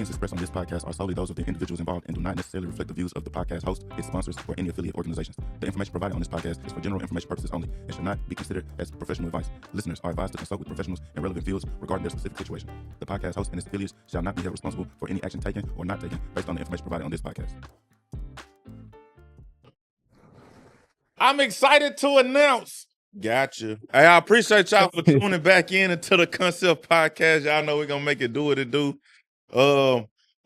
opinions expressed on this podcast are solely those of the individuals involved and do not necessarily reflect the views of the podcast host, its sponsors, or any affiliate organizations. The information provided on this podcast is for general information purposes only and should not be considered as professional advice. Listeners are advised to consult with professionals in relevant fields regarding their specific situation. The podcast host and its affiliates shall not be held responsible for any action taken or not taken based on the information provided on this podcast. I'm excited to announce. Gotcha. Hey, I appreciate y'all for tuning back in into the Concept Podcast. Y'all know we're gonna make it do what it do.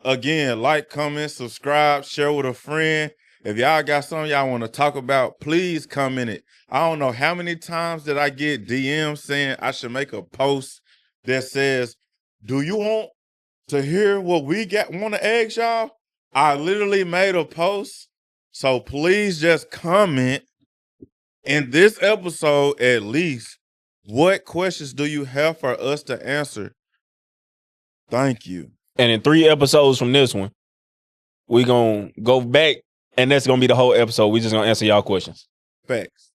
Again, like, comment, subscribe, share with a friend. If y'all got something y'all want to talk about, please comment it. I don't know how many times that I get DMs saying I should make a post that says, "Do you want to hear what we want to ask y'all?" I literally made a post, so please just comment. In this episode, at least, what questions do you have for us to answer? Thank you. And in 3 episodes from this one, we're going to go back, and that's going to be the whole episode. We're just going to answer y'all questions. Facts.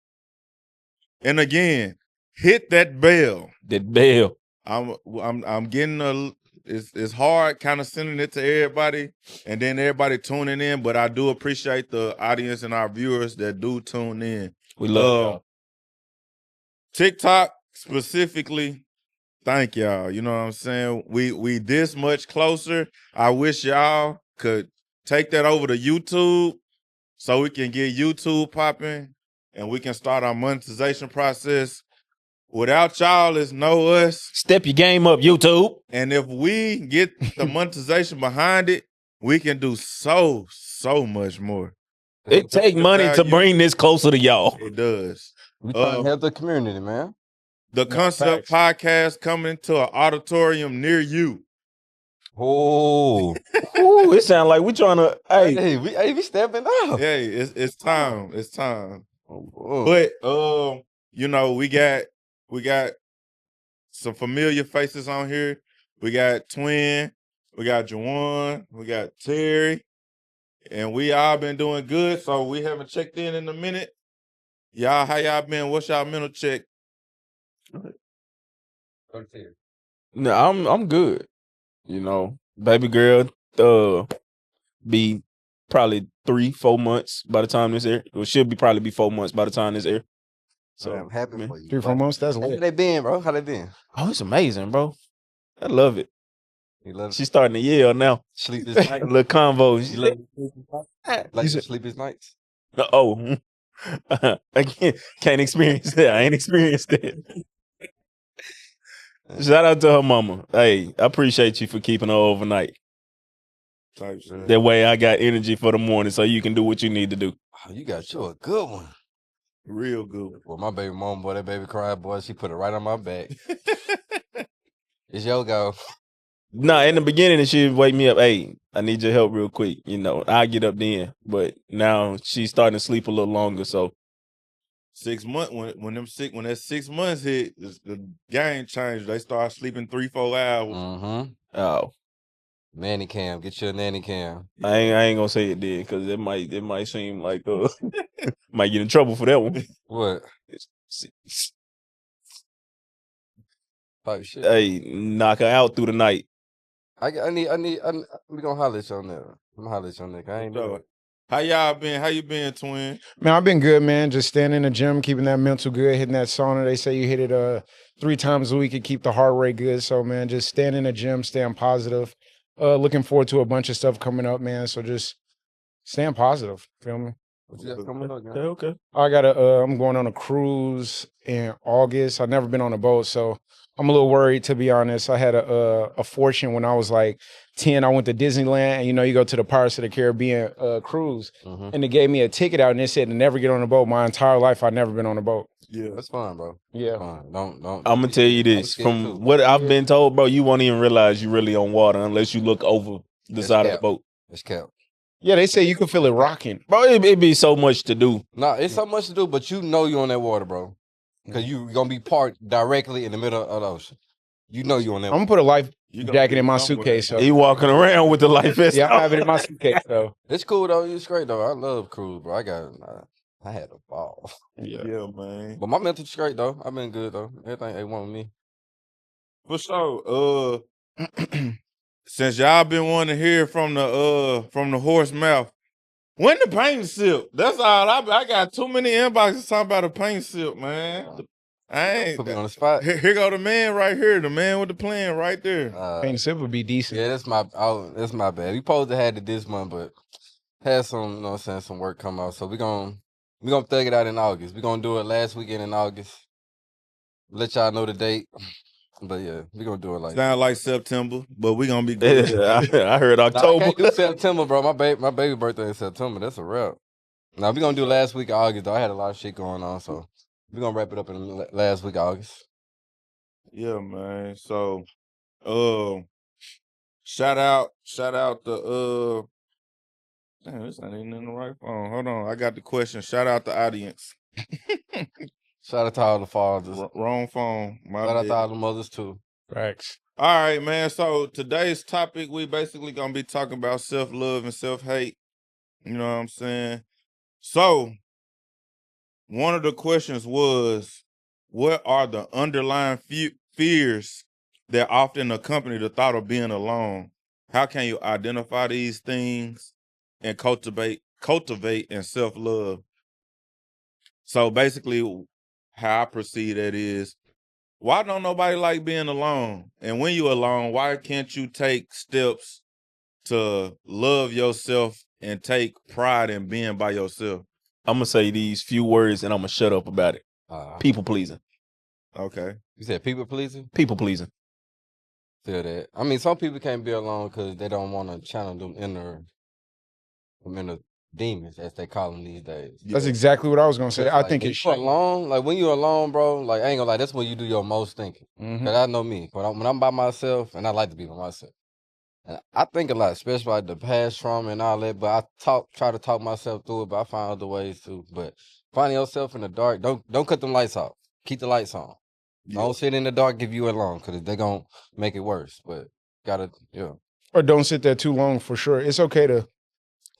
And again, hit that bell. That bell. I'm getting it's hard kind of sending it to everybody and then everybody tuning in, but I do appreciate the audience and our viewers that do tune in. We love y'all. TikTok specifically, thank y'all. You know what I'm saying? We this much closer. I wish y'all could take that over to YouTube so we can get YouTube popping and we can start our monetization process. Without y'all, it's no us. Step your game up, YouTube. And if we get the monetization behind it, we can do so much more. It take money to bring this closer to y'all. It does. We trying to help the community, man. The Concept Podcast coming to an auditorium near you. Oh, Ooh, it sounds like we trying to. Hey, we stepping up. Hey, it's time. It's time. Oh. But you know, we got some familiar faces on here. We got Twin, we got Juwan, we got Terry, and we all been doing good. So we haven't checked in a minute. Y'all, how y'all been? What's y'all mental check? no, I'm good. You know, baby girl, be probably 3-4 months by the time this air. It should be probably 4 months by the time this air. So I'm happy man. for you. 3-4 months, that's How lit. they been, bro? How they been? Oh, it's amazing, bro. I love it. You love She's starting to yell now. sleep this night. A little convo. She's like, Like you sleep this night. oh, I can't experience that. I ain't experienced that. Shout out to her mama. Hey, I appreciate you for keeping her overnight. Type shit. That way I got energy for the morning so you can do what you need to do. Oh, you got you a good one. Real good. Well, my baby mom, boy, that baby cried, boy. She put it right on my back. It's your go. Nah, in the beginning, she'd wake me up. Hey, I need your help real quick. You know, I get up then. But now she's starting to sleep a little longer. So 6 months when that 6 months hit, the game changed. They start sleeping 3-4 hours. Mm-hmm. oh, Nanny cam. Get you a nanny cam. I ain't gonna say it then because it might seem like might get in trouble for that one. What? Type shit. Hey, knock her out through the night. We gonna holler at you on that. I'm gonna holler at you on that. I ain't know it. How y'all been? How you been, Twin? Man, I've been good, man. Just staying in the gym, keeping that mental good, hitting that sauna. They say you hit it 3 times a week and keep the heart rate good. So, man, just staying in the gym, staying positive. Looking forward to a bunch of stuff coming up, man. So just staying positive. Feel me? What you got coming up, man? Okay. I'm going on a cruise in August. I've never been on a boat, so I'm a little worried, to be honest. I had a fortune when I was like 10. I went to Disneyland, and you go to the Pirates of the Caribbean cruise, and they gave me a ticket out, and it said to never get on a boat. My entire life, I've never been on a boat. Yeah. That's fine, bro. Yeah. Fine. Don't. I'm gonna tell you this. From what I've been told, bro, you won't even realize you really on water unless you look over the That's side of cap. the boat. It's cap. Yeah, they say you can feel it rocking. Bro, it be so much to do. Nah, it's so much to do, but you know you on that water, bro. Because you're gonna be parked directly in the middle of the ocean. You know you on that. I'm gonna put a life You gonna jacket be in my somewhere. suitcase. So. He walking around with the life vest. Yeah, I on. have it in my suitcase, though. It's cool though. It's great though. I love cruise, bro. I had a ball. Yeah, man. But my mental's great though. I've been good though. Everything A1 with me. For sure. since y'all been wanting to hear from the horse mouth, when the paint sip? That's all. I got too many inboxes talking about a paint sip, man. I ain't. Put me on the spot. Here go the man right here, the man with the plan right there. Paint sip would be decent. Yeah, that's my bad. We supposed to have it this month, but had some, you know what I'm saying, some work come out. So we gonna thug it out in August. We gonna do it last weekend in August. Let y'all know the date. But yeah, we gonna do it like Sound like September, but we gonna be good. I heard Nah, I October. can't do September, bro. My baby birthday in September. That's a wrap. Now we gonna do last week of August though. I had a lot of shit going on, so we gonna wrap it up in the last week of August. Yeah, man. So, shout out the damn, this ain't even in the right phone. Hold on, I got the question. Shout out the audience. Shout out to all the fathers. Wrong phone. My Shout out bad. to all the mothers too. Facts. All right, man. So today's topic, we basically gonna be talking about self-love and self-hate. You know what I'm saying? So one of the questions was, what are the underlying fears that often accompany the thought of being alone? How can you identify these things and cultivate and self-love? So basically, how I perceive that is, why don't nobody like being alone? And when you're alone, why can't you take steps to love yourself and take pride in being by yourself? I'm gonna say these few words and I'm gonna shut up about it. People pleasing. Okay. You said people pleasing? People pleasing. Feel that. I mean, some people can't be alone because they don't want to channel them inner demons, as they call them these days. That's exactly what I was gonna say. I Like, think when it's you alone. Like when you're alone, bro. Like I ain't gonna lie, that's when you do your most thinking. Mhm. Cause I know me. When I'm by myself, and I like to be by myself, and I think a lot, especially like the past trauma and all that. But I try to talk myself through it. But I find other ways too. But finding yourself in the dark, don't cut them lights off. Keep the lights on. Don't sit in the dark if you alone, cause they gonna make it worse. But gotta, yeah. Or don't sit there too long for sure. It's okay to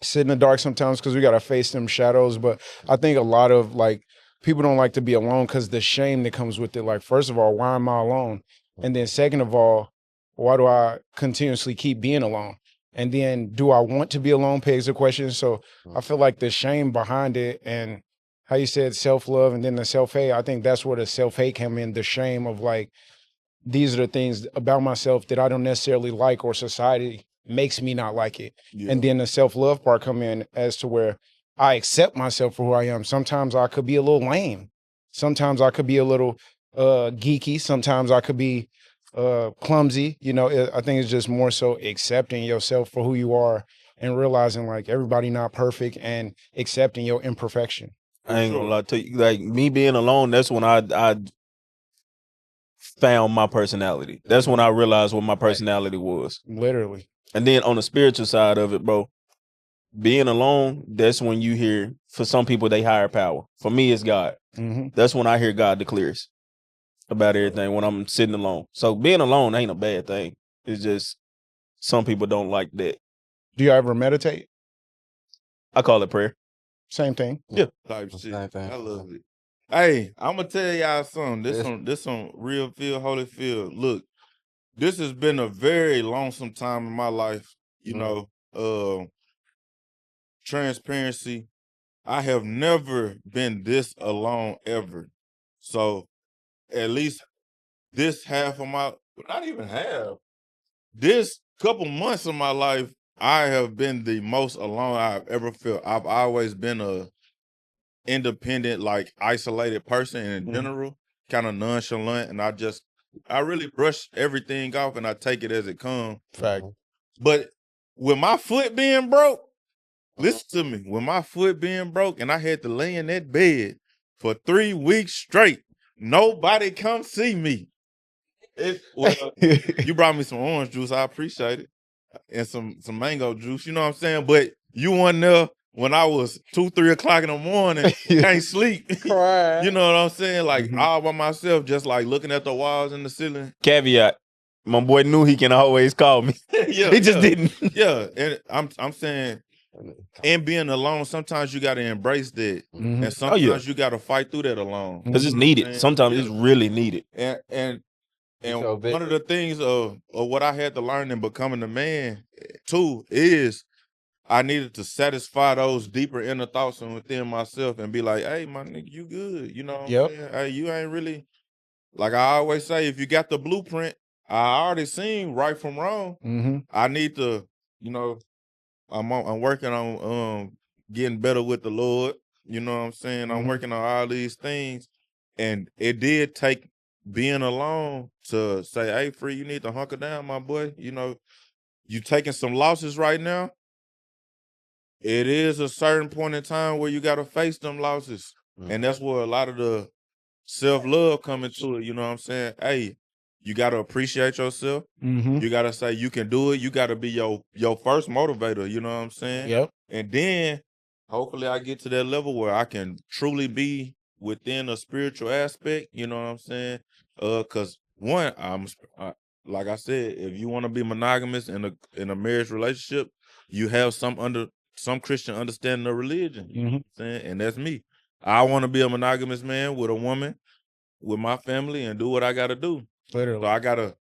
sit in the dark sometimes because we got to face them shadows. But I think a lot of like people don't like to be alone because the shame that comes with it. Like, first of all, why am I alone? And then second of all, why do I continuously keep being alone? And then do I want to be alone begs the question. So I feel like the shame behind it and how you said self-love and then the self-hate, I think that's where the self-hate came in, the shame of like, these are the things about myself that I don't necessarily like or society makes me not like it. Yeah. And then the self-love part come in as to where I accept myself for who I am. Sometimes I could be a little lame. Sometimes I could be a little geeky. Sometimes I could be clumsy. You know, I think it's just more so accepting yourself for who you are and realizing like everybody not perfect and accepting your imperfection. I ain't gonna lie to you. Like me being alone, that's when I found my personality. That's when I realized what my personality was. Literally. And then on the spiritual side of it, bro, being alone, that's when you hear, for some people, they higher power. For me, it's God. Mm-hmm. That's when I hear God declares about everything when I'm sitting alone. So being alone ain't a bad thing. It's just some people don't like that. Do you ever meditate? I call it prayer. Same thing. Yeah. Type shit. Same thing. I love it. Hey, I'm gonna tell y'all something. Yes. This some real feel, holy feel. Look, this has been a very lonesome time in my life. You know, transparency. I have never been this alone ever. So at least this half of my, not even half, this couple months of my life, I have been the most alone I've ever felt. I've always been a independent, like isolated person in general, kind of nonchalant, and I really brush everything off and I take it as it comes. Fact. But with my foot being broke, listen to me, with my foot being broke and I had to lay in that bed for 3 weeks straight, nobody come see me. You brought me some orange juice, I appreciate it, and some mango juice, you know what I'm saying? But you weren't there when I was 2, 3 o'clock in the morning, can't sleep. You know what I'm saying? Like all by myself, just like looking at the walls and the ceiling. Caveat. My boy knew he can always call me. Yeah, He just didn't. Yeah, and I'm saying, and being alone, sometimes you got to embrace that, Mhm. and sometimes you got to fight through that alone. Because it's needed. Sometimes it's really needed. And And So, one of the things of what I had to learn in becoming a man too is I needed to satisfy those deeper inner thoughts and within myself and be like, hey, my nigga, you good. You know what I'm Yep. saying? Hey, you ain't really, like I always say, if you got the blueprint, I already seen right from wrong. Mm-hmm. I need to, I'm working on getting better with the Lord. You know what I'm saying? I'm Mhm. working on all these things. And it did take being alone to say, hey, Free, you need to hunker down, my boy. You taking some losses right now. It is a certain point in time where you got to face them losses. And that's where a lot of the self-love come into it. You know what I'm saying? Hey, you got to appreciate yourself. Mm-hmm. You got to say you can do it. You got to be your first motivator. You know what I'm saying? Yep. And then hopefully I get to that level where I can truly be within a spiritual aspect. You know what I'm saying? Because one, like I said, if you want to be monogamous in a marriage relationship, you have some Christian understanding of religion. You know what I'm saying? And that's me. I want to be a monogamous man with a woman, with my family, and do what I got to do. Literally. So I got to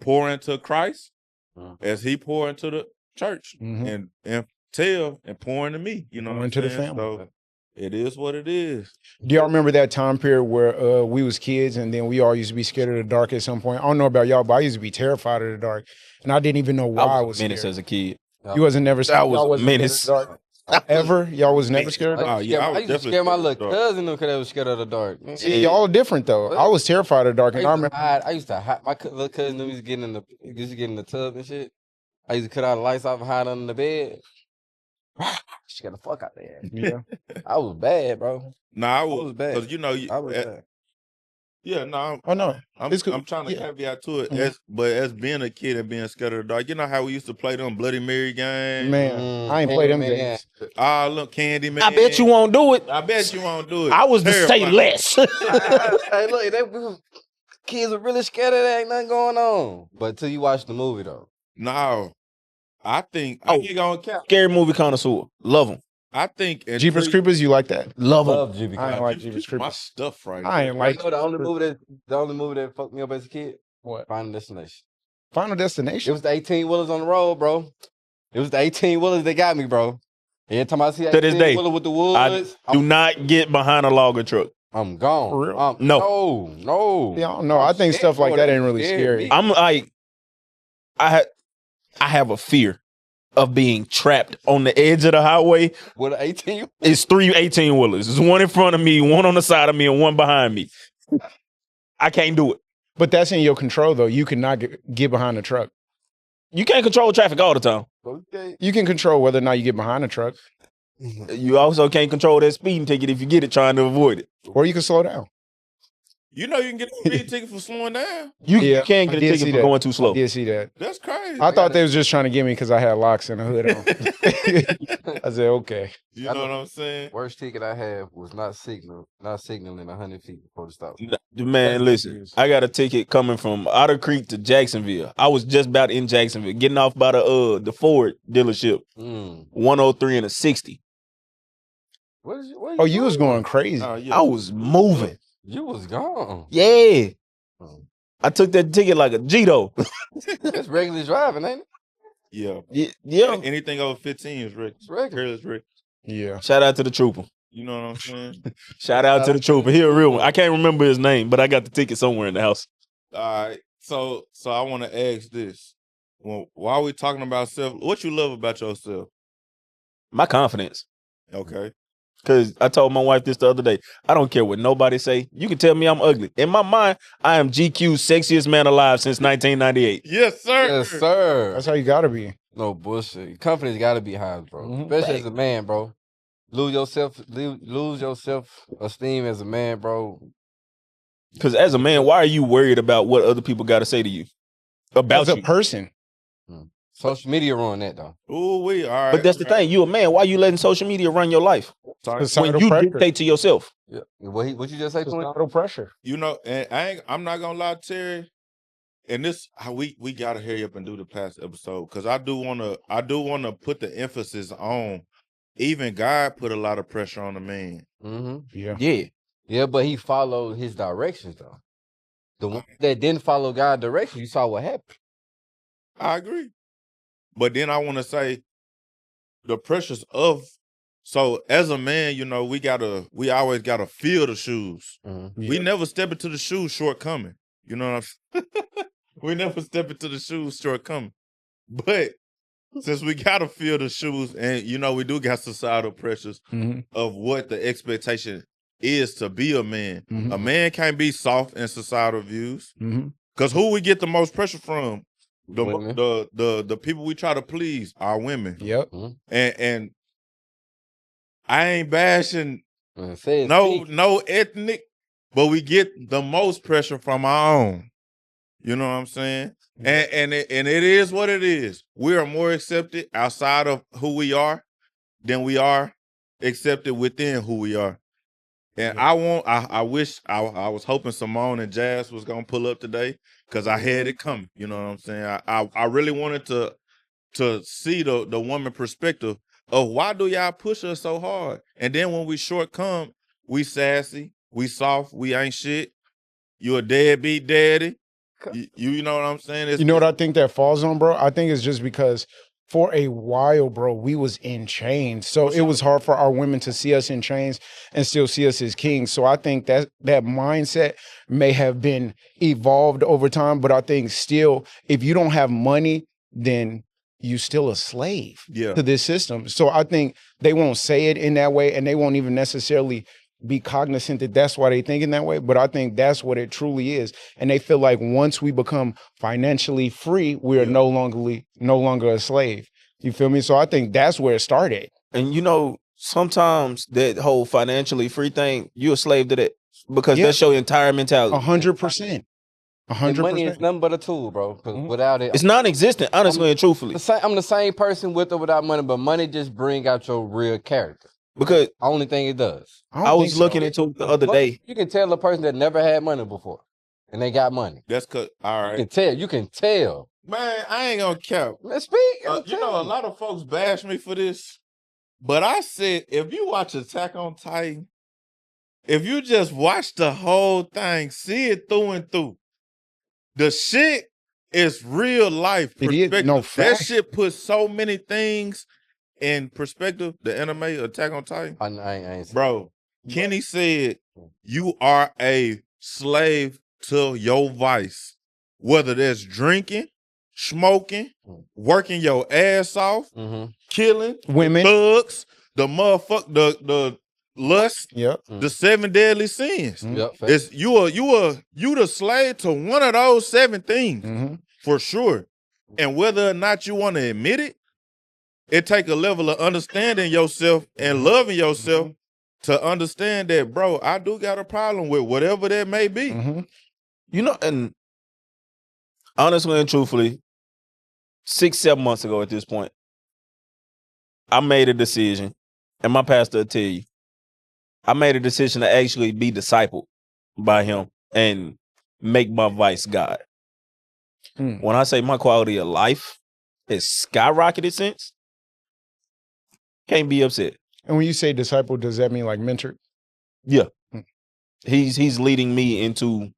pour into Christ Mhm. as he pour into the church Mhm. and tell and pour into me. You know Pour what I'm into the saying? family. So it is what it is. Do y'all remember that time period where we was kids and then we all used to be scared of the dark at some point? I don't know about y'all, but I used to be terrified of the dark, and I didn't even know why I was a menace scared. as a kid. You wasn't never scared. I was Y'all a wasn't scared of menace. the dark ever. Y'all was never scared of the dark. Oh, yeah, I used to scare my little cousin because they was scared of the dark. Man. See, y'all different though. I was terrified of the dark, and I remember. I used to hide. My little cousin used to get in the tub and shit. I used to cut all the lights off and hide under the bed. Scared the fuck out there. Yeah. I was bad, bro. Nah, I was bad. because I was bad. yeah, no, Oh no. It's cool. I'm trying to Yeah. caveat to it. Mhm. But as being a kid and being scared of the dark, you know how we used to play them Bloody Mary games? Man, I ain't play them Candyman. games. Ah, look, Candyman. I bet you won't do it. I bet you won't do it. I was to say Terrified. less. Hey, look, kids are really scared of that. Ain't nothing going on. But till you watch the movie, though. No, I think I ain't gonna count. Scary movie connoisseur. Love them. I think Jeepers Creepers, you like that? Love them. Love Jimmy. I ain't like Jeepers my Creepers. stuff right I now. ain't like the only movie that fucked me up as a kid. what? Final Destination. Final It Destination. was the 18-wheelers on the road, bro. It was the 18-wheelers that got me, bro. Every time I see To this day, 18-wheeler with the I woods, do not get behind a logger truck. I'm gone. For real? No. Yeah, I don't know. I think stuff like that ain't really scary. I'm like, I have a fear of being trapped on the edge of the highway. With an 18? It's 3 18-wheelers. There's one in front of me, one on the side of me, and one behind me. I can't do it. But that's in your control, though. You cannot get behind the truck. You can't control traffic all the time. Okay. You can control whether or not you get behind the truck, You also can't control that speeding ticket if you get it trying to avoid it. or you can slow down. You know you can get a speeding ticket for slowing down. You Yeah, can't I get a did ticket see for that. going too slow. I did see that. That's crazy. I thought they was just trying to get me because I had locks and a hood on. I said, okay. You know what I'm saying? Worst ticket I had was not signaling 100 feet before the stop. Man, listen, I got a ticket coming from Otter Creek to Jacksonville. I was just about in Jacksonville, getting off by the Ford dealership, 103 and a 60. Oh, you was going crazy. I was moving. You was gone. Yeah. Oh. I took that ticket like a Gito. That's regular driving, ain't it? Yeah. Yeah. Anything over 15 is regular. It's regular. Careless regular. Yeah. Shout out to the trooper. You know what I'm saying? Shout out to the trooper. He a real one. I can't remember his name, but I got the ticket somewhere in the house. All right. So I want to ask this. Well, while we talking about self, what you love about yourself? My confidence. Okay. Because I told my wife this the other day. I don't care what nobody say. You can tell me I'm ugly. In my mind, I am GQ's sexiest man alive since 1998. Yes, sir. Yes, sir. That's how you gotta be. No bullshit. Confidence got to be high, bro. Mhm. Especially as a man, bro. Lose your self-esteem as a man, bro. Because as a man, why are you worried about what other people got to say to you about As a you? person. Social media ruin that, though. Ooh, all right. But that's the thing. You a man. Why you letting social media run your life when Societal you pressure. dictate to yourself? Yeah. What you just say, Twin? Societal pressure. You know, and I'm not gonna lie, Terry. And this, we gotta hurry up and do the past episode because I do wanna put the emphasis on. Even God put a lot of pressure on the man. Mm-hmm. Yeah. Yeah. Yeah, but he followed his directions, though. The one that didn't follow God's direction, you saw what happened. I agree. But then I want to say the pressures of, so as a man, you know, we always gotta feel the shoes. We never step into the shoes shortcoming. You know what I'm saying? We never step into the shoes shortcoming. But since we gotta feel the shoes, and you know, we do got societal pressures of what the expectation is to be a man. A man can't be soft in societal views. Because who we get the most pressure from? Women. The people we try to please are women. Yep. And I ain't bashing Says no ethnic, but we get the most pressure from our own. You know what I'm saying? And it is what it is. We are more accepted outside of who we are than we are accepted within who we are. And I wish I was hoping Simone and Jazz was gonna pull up today because I had it coming. You know what I'm saying? I really wanted to see the woman perspective of why do y'all push us so hard? And then when we shortcome, we sassy, we soft, we ain't shit. You a deadbeat daddy. You know what I'm saying? You know what I think that falls on, bro? I think it's just because for a while, bro, we was in chains. So it was hard for our women to see us in chains and still see us as kings. So I think that mindset may have been evolved over time. But I think still, if you don't have money, then you still a slave to this system. So I think they won't say it in that way, and they won't even necessarily be cognizant that that's why they think in that way. But I think that's what it truly is. And they feel like once we become financially free, we are no longer a slave. You feel me? So I think that's where it started. And you know, sometimes that whole financially free thing, you're a slave to that because that's your entire mentality. 100%. 100%. Money is nothing but a tool, bro. 'Cause without it, It's non-existent, honestly and truthfully. I'm the same person with or without money, but money just bring out your real character. Because Only thing it does. I was looking into it the other day. You can tell a person that never had money before, and they got money. That's cause all right. You can tell. Man, I ain't gonna cap. Let's speak. You know, a lot of folks bash me for this, but I said if you watch Attack on Titan, if you just watch the whole thing, see it through and through, the shit is real life perspective. It is, no that fact. shit puts so many things in perspective. The anime Attack on Titan, I ain't bro. Kenny said you are a slave to your vice, whether that's drinking, smoking, working your ass off, killing Women. thugs, the motherfucker, the lust, Yep. the 7 deadly sins. Yep. It's you the slave to one of those 7 things for sure. And whether or not you want to admit it, it take a level of understanding yourself and loving yourself to understand that, bro, I do got a problem with whatever that may be. You know, and honestly and truthfully, 6-7 months ago at this point, I made a decision, and my pastor will tell you, I made a decision to actually be discipled by him and make my vice God. When I say my quality of life has skyrocketed since, can't be upset. And when you say disciple, does that mean like mentor? Yeah. He's leading me into,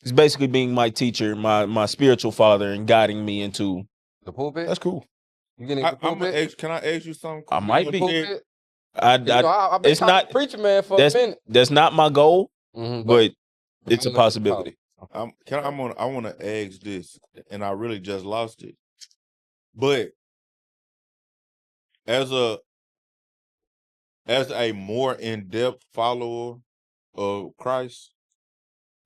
he's basically being my teacher, my spiritual father, and guiding me into the pulpit. That's cool. You getting the pulpit? Can I ask you something? I might be. Pulpit? I've been it's not preacher man for a minute. That's not my goal, but it's a possibility. I want to ask this, and I really just lost it. But as a more in-depth follower of Christ,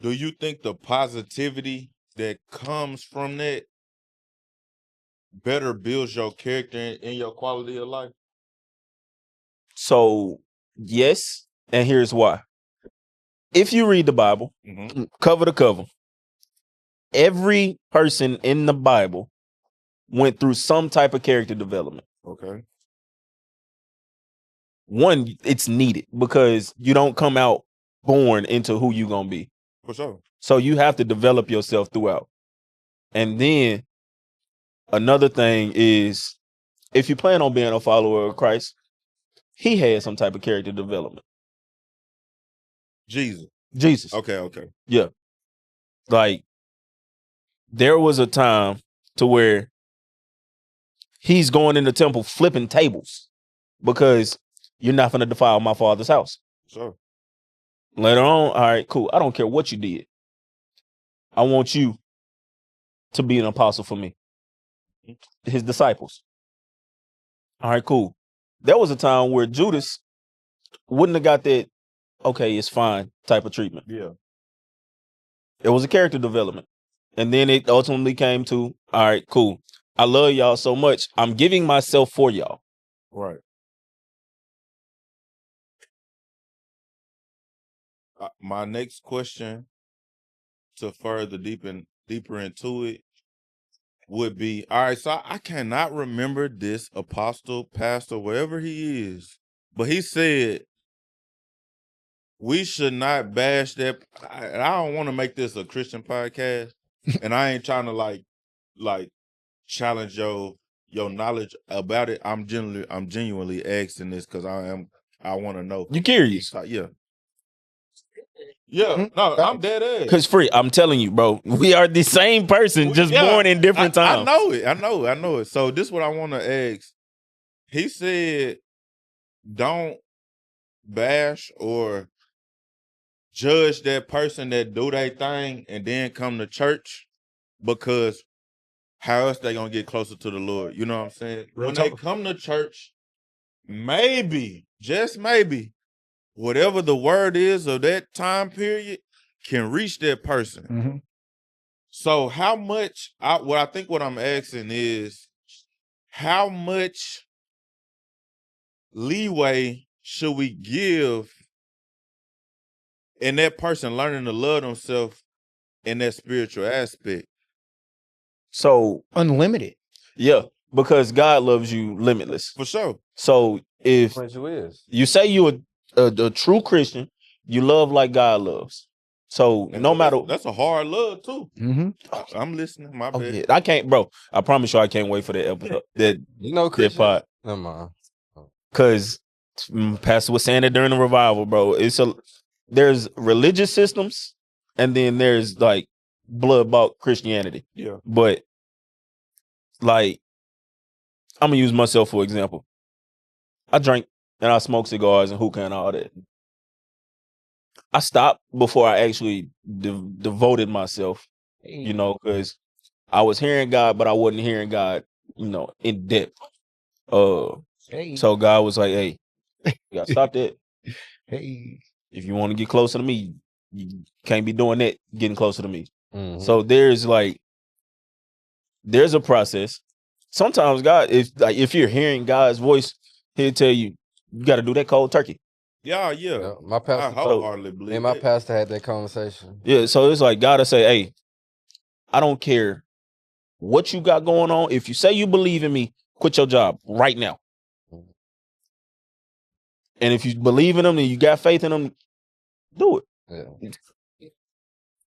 do you think the positivity that comes from that better builds your character and your quality of life? So, yes, and here's why. If you read the Bible, cover to cover, every person in the Bible went through some type of character development. Okay. One, it's needed because you don't come out born into who you're going to be. For sure. So you have to develop yourself throughout. And then another thing is, if you plan on being a follower of Christ, he had some type of character development. Jesus. Jesus. Okay. Yeah. Like, there was a time to where he's going in the temple flipping tables because you're not going to defile my father's house. Sure. Later on, all right, cool. I don't care what you did. I want you to be an apostle for me. His disciples. All right, cool. There was a time where Judas wouldn't have got that, okay, it's fine type of treatment. Yeah. It was a character development. And then it ultimately came to, all right, cool. I love y'all so much. I'm giving myself for y'all. Right. My next question, to further deeper into it, would be, all right, so I cannot remember this apostle, pastor, wherever he is, but he said we should not bash that. I don't want to make this a Christian podcast, and I ain't trying to like challenge your knowledge about it. I'm genuinely asking this because I want to know. You curious? Yeah. Yeah, no, I'm dead ass. Because Free, I'm telling you, bro, we are the same person, just born in different times. I know it. I know it. So this is what I want to ask. He said, don't bash or judge that person that do their thing and then come to church, because how else they gonna get closer to the Lord? You know what I'm saying? When they come to church, maybe, just maybe, whatever the word is of that time period can reach that person. Mm-hmm. So how much, what I'm asking is, how much leeway should we give in that person learning to love themselves in that spiritual aspect? So, Unlimited. yeah, because God loves you limitless. For sure. So if What you is. you say you're a true Christian, you love like God loves. So And no matter, that's a hard love too. Mm-hmm. I'm listening. My oh, bad. yeah, I can't, bro. I promise you, I can't wait for that episode. That You know, that Christians. part, Never mind. because Pastor was saying it during the revival, bro. There's religious systems, and then there's like blood bought Christianity. Yeah. But like, I'm gonna use myself for example. I drank and I smoked cigars and hookah and all that. I stopped before I actually devoted myself, you know, because I was hearing God, but I wasn't hearing God, you know, in depth. So God was like, "Hey, you gotta stop that. Hey. If you want to get closer to me, you can't be doing that. Getting closer to me." Mhm. So there's a process. Sometimes God, if you're hearing God's voice, He'll tell you, you got to do that cold turkey. Yeah. Yeah, my I pastor, wholeheartedly me believe and my that. pastor had that conversation. Yeah, so it's like God to say, "Hey, I don't care what you got going on. If you say you believe in me, quit your job right now. And if you believe in them and you got faith in them, do it." Yeah.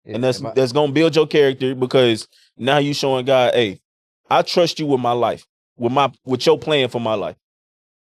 And that's gonna build your character, because now you showing God, "Hey, I trust you with my life, with your plan for my life."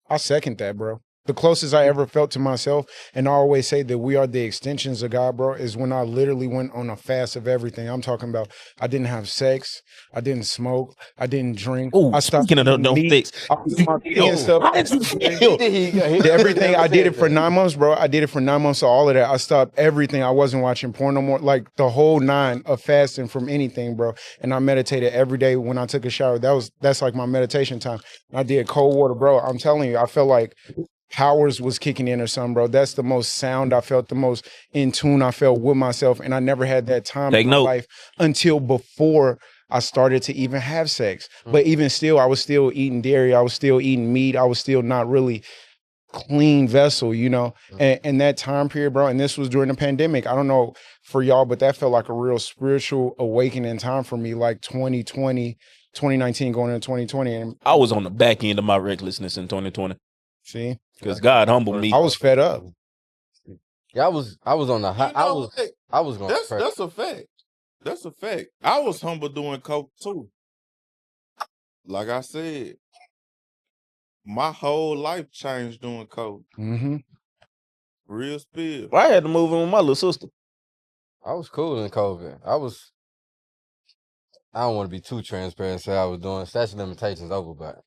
I second that, bro. The closest I ever felt to myself, and I always say that we are the extensions of God, bro, is when I literally went on a fast of everything. I'm talking about I didn't have sex, I didn't smoke, I didn't drink. Oh, I stopped speaking of eating those meat. things, I was doing my vegan stuff. how did you feel? Everything I did it for 9 months, bro. I did it for 9 months. So all of that, I stopped everything. I wasn't watching porn no more. Like the whole 9 of fasting from anything, bro. And I meditated every day when I took a shower. That's like my meditation time. I did cold water, bro. I'm telling you, I felt like powers was kicking in or something, bro. That's the most sound I felt, the most in tune I felt with myself. And I never had that time Take in my note. life until before I started to even have sex. But even still, I was still eating dairy. I was still eating meat. I was still not really clean vessel, you know. And that time period, bro, and this was during the pandemic. I don't know for y'all, but that felt like a real spiritual awakening time for me, like 2020, 2019 going into 2020. And I was on the back end of my recklessness in 2020 see, because God humbled me. I was fed up. Yeah, I was on the high. I was going. That's a fact. That's a fact. I was humble doing coke too. Like I said, my whole life changed doing coke. Mm-hmm. Real spill. I had to move in with my little sister. I was cool in COVID. I don't want to be too transparent. Say I was doing statute of limitations over, but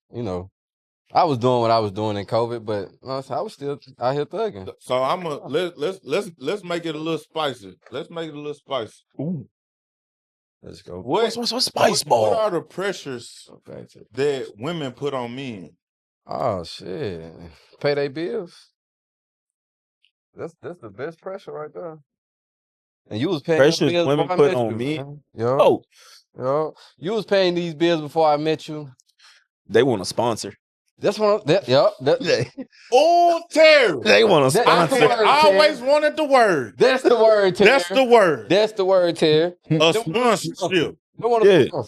I was doing what I was doing in COVID. But I was still out here thugging. So I'm a let's make it a little spicy. Let's make it a little spicy. Ooh. Let's go. What's spice ball? What are the pressures that women put on men? Oh shit! Pay their bills. That's the best pressure right there. And you was paying Pressures bills women before I put met on you, men? man. Yo, Oh, yo, you was paying these bills before I met you. they want a sponsor. That's one. Oh, Terry. They want a That's sponsor. the word, I always wanted the word. That's the word, Terry. That's the word. That's the word, Terry. A sponsorship. Don't want Yeah. to.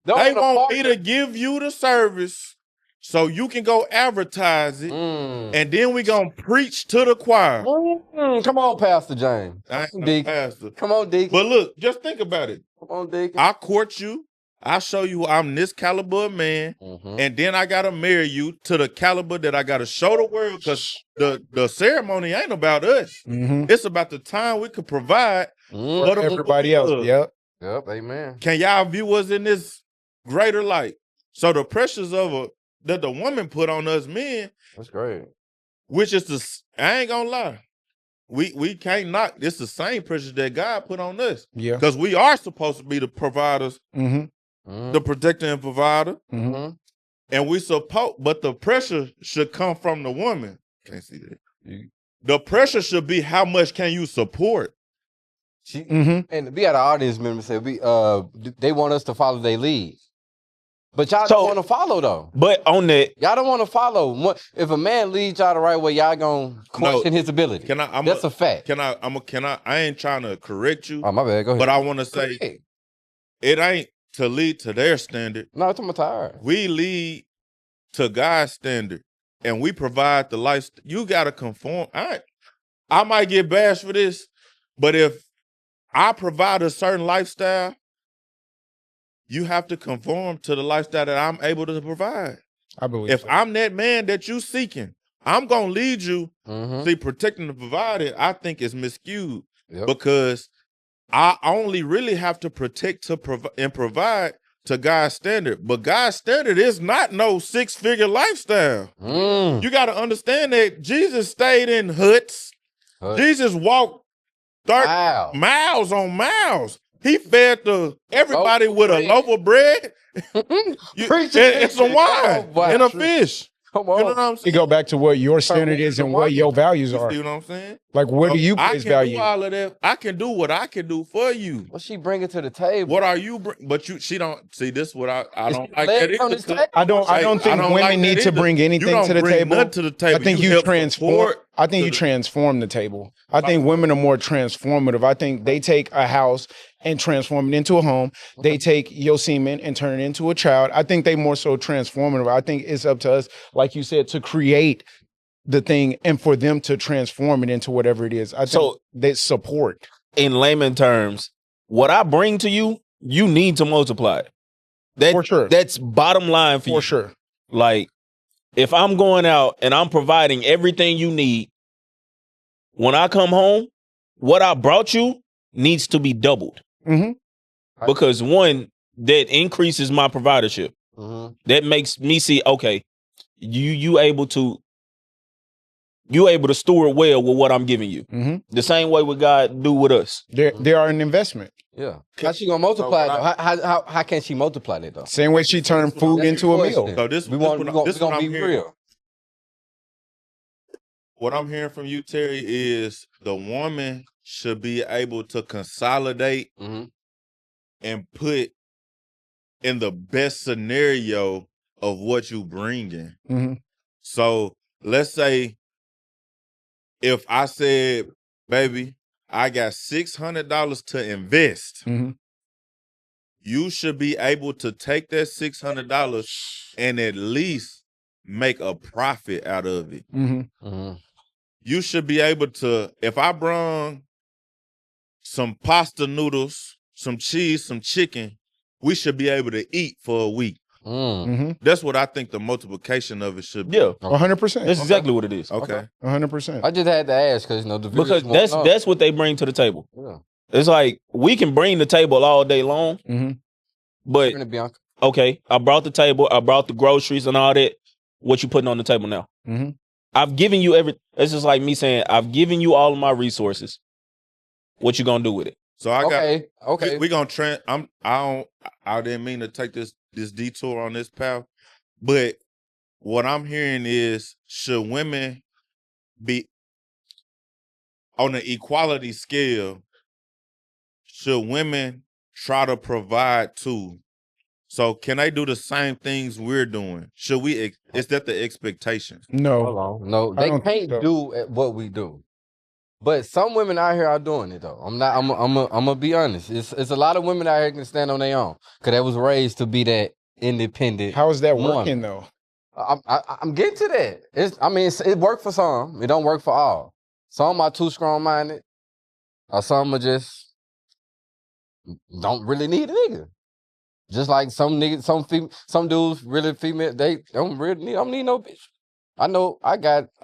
They want me to give you the service so you can go advertise it, and then we gonna preach to the choir. Come on, Pastor James. I ain't no Deacon. pastor. Come on, Deacon. But look, just think about it. Come on, Deacon. I court you. I show you I'm this caliber of man, and then I gotta marry you to the caliber that I gotta show the world, because the ceremony ain't about us. It's about the time we could provide for Everybody else. Yep. Yep. Amen. Can y'all view us in this greater light? So the pressures of that the woman put on us men, That's great. which is I ain't gonna lie, we can't knock. It's the same pressures that God put on us, Yeah. because we are supposed to be the providers, Mm-hmm. the protector and provider, Mm-hmm. and we support. But the pressure should come from the woman. Can't see that. The pressure should be how much can you support. And we had an audience member say they want us to follow their lead, but y'all don't want to follow though. But on that, Y'all don't want to follow. If a man leads y'all the right way, y'all gonna question his ability. That's a fact. I ain't trying to correct you. Oh, my bad. Go ahead. But I want to say it ain't to lead to their standard. No, it's my tired. We lead to God's standard, and we provide the life. You gotta conform. I might get bashed for this, but if I provide a certain lifestyle, you have to conform to the lifestyle that I'm able to provide. I believe. If I'm that man that you seeking, I'm gonna lead you. See, protecting the provided, I think is miscued, because I only really have to protect and provide to God's standard. But God's standard is not no 6-figure lifestyle. You got to understand that Jesus stayed in huts. Jesus walked 30 miles on miles. He fed everybody with a loaf of bread and some wine and a fish. Come on. You know what I'm saying? You go back to what your standard is and what your values are. You see what I'm saying? Like, where do you place value? I can do all of that. I can do what I can do for you. What she bringing to the table? What are you bring? But she don't see this. What I don't like that either. I don't think women need to bring anything to the table. I think you transform. I think you transform the table. I think women are more transformative. I think they take a house and transform it into a home. They take your semen and turn it into a child. I think they more so transformative. I think it's up to us, like you said, to create the thing and for them to transform it into whatever it is. I think they support. In layman terms, what I bring to you, you need to multiply it. For sure. That's bottom line for you. For sure. Like, if I'm going out and I'm providing everything you need, when I come home, what I brought you needs to be doubled. Because one, that increases my providership. That makes me see, okay, you able to steward well with what I'm giving you. The same way what God do with us. They are an investment. Yeah. How she gonna multiply it though? How can she multiply it though? Same way she turned food into a meal. So this we gonna be real. What I'm hearing from you, Terry, is the woman should be able to consolidate and put in the best scenario of what you bring in. So let's say if I said, baby, I got $600 to invest, you should be able to take that $600 and at least make a profit out of it. You should be able to, if I brung some pasta noodles, some cheese, some chicken, we should be able to eat for a week. That's what I think the multiplication of it should be. Yeah, 100%. That's exactly what it is. Okay, 100%. I just had to ask because because that's what they bring to the table. It's like we can bring the table all day long, Mhm. but Bring it, Bianca. okay, I brought the table, I brought the groceries and all that. What you putting on the table now? Mhm. I've given you it's just like me saying, I've given you all of my resources. What you gonna do with it? So I got Okay. we gonna I didn't mean to take this detour on this path, but what I'm hearing is, should women be on the equality scale? Should women try to provide too? So can they do the same things we're doing? Should we? Is that the expectation? No, Hold on. No, I they don't think can't so. do what we do. But some women out here are doing it though. I'm gonna be honest. It's a lot of women out here can stand on their own because they was raised to be that independent. How is that woman. working though? I'm getting to that. It worked for some. It don't work for all. Some are too strong minded, or some are just don't really need a nigga. Just like some niggas, some dudes really female. They don't need no bitch. I know I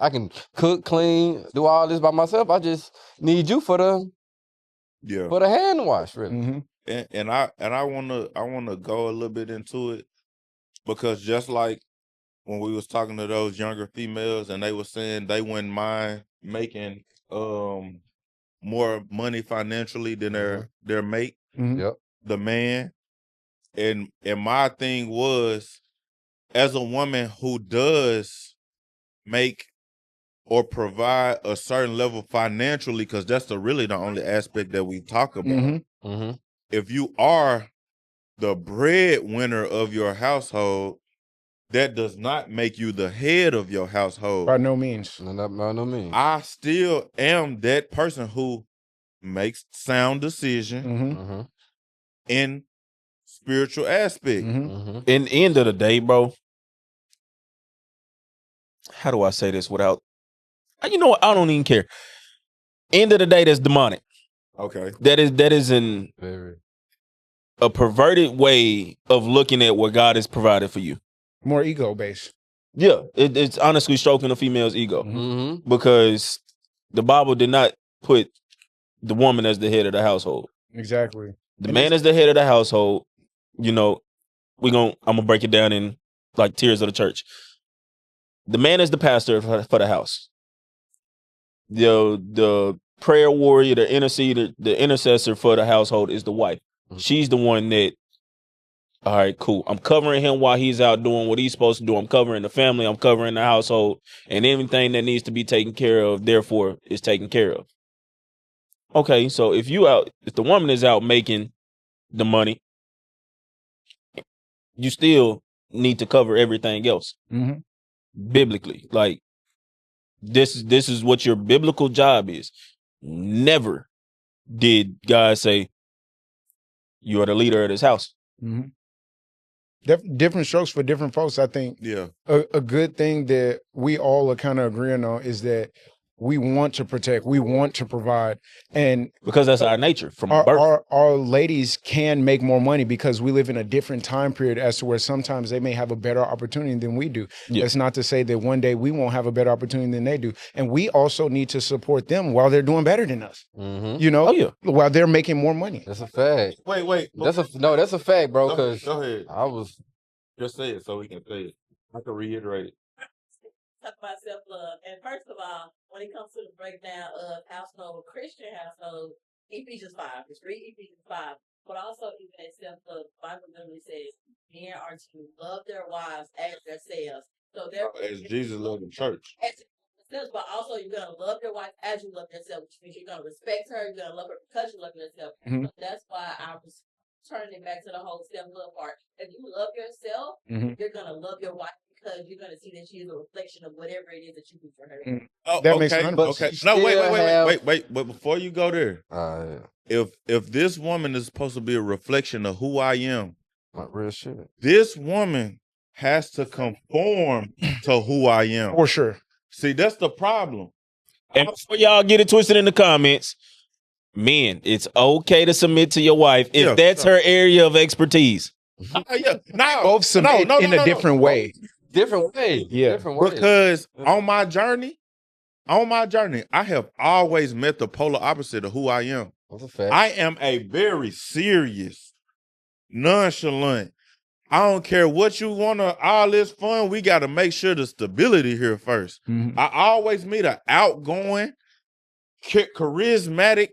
can cook, clean, do all this by myself. I just need you for the hand wash, really. Mm-hmm. And I wanna go a little bit into it, because just like when we was talking to those younger females and they were saying they wouldn't mind making more money financially than their mate, Mm-hmm. Yep. the man. And my thing was, as a woman who does make or provide a certain level financially, because that's really the only aspect that we talk about. Mm-hmm. Mm-hmm. If you are the breadwinner of your household, that does not make you the head of your household. By no means. No means. I still am that person who makes sound decision Mm-hmm. in spiritual aspect. Mm-hmm. In the end of the day, bro, how do I say this without, you know what? I don't even care. End of the day, that's demonic. Okay. That is Very. a perverted way of looking at what God has provided for you. More ego based. Yeah, it's honestly stroking a female's ego, Mm-hmm. because the Bible did not put the woman as the head of the household. Exactly. The And man is the head of the household. You know, I'm gonna break it down in like tiers of the church. The man is the pastor for the house. The prayer warrior, the interceder, the intercessor for the household is the wife. Mhm. She's the one that, all right, cool. I'm covering him while he's out doing what he's supposed to do. I'm covering the family. I'm covering the household, and everything that needs to be taken care of, therefore, is taken care of. Okay, so if the woman is out making the money, you still need to cover everything else. Mm-hmm. Biblically, like this is what your biblical job is. Never did God say you are the leader of this house. Mm-hmm. Different strokes for different folks. I think Yeah. a good thing that we all are kind of agreeing on is that we want to protect, we want to provide, and Because that's our nature from birth. our ladies can make more money because we live in a different time period as to where sometimes they may have a better opportunity than we do. Yeah. That's not to say that one day we won't have a better opportunity than they do. And we also need to support them while they're doing better than us, Mm-hmm. you know, Oh, yeah. while they're making more money. That's a fact. Wait. That's a fact, bro. Because Go ahead. I was. Just say it so we can say it. I can reiterate it. Talk about self-love. And first of all, when it comes to the breakdown of household, Christian household, Ephesians 5. Just read Ephesians 5. But also, even in self-love, the Bible literally says men are to love their wives as themselves. So As Jesus loved the church. But also you're gonna love your wife as you love yourself, which means you're gonna respect her, you're gonna love her because you love yourself. Mhm. So that's why I was turning it back to the whole self-love part. If you love yourself, Mhm. you're gonna love your wife because you're gonna see that she is a reflection of whatever it is that you do for her. Oh, That makes okay. 100%. Okay. She No, still wait. But before you go there, if this woman is supposed to be a reflection of who I am, Not real shit. this woman has to conform to who I am. For sure. See, that's the problem. And before y'all get it twisted in the comments, men, it's okay to submit to your wife if Yeah, that's sure. her area of expertise. No, Both submit in a different way. Different way. Yeah. Different way. Because on my journey, I have always met the polar opposite of who I am. That's a fact. I am a very serious, nonchalant. I don't care what you want to, all this fun. We got to make sure the stability here first. Mhm. I always meet an outgoing, charismatic,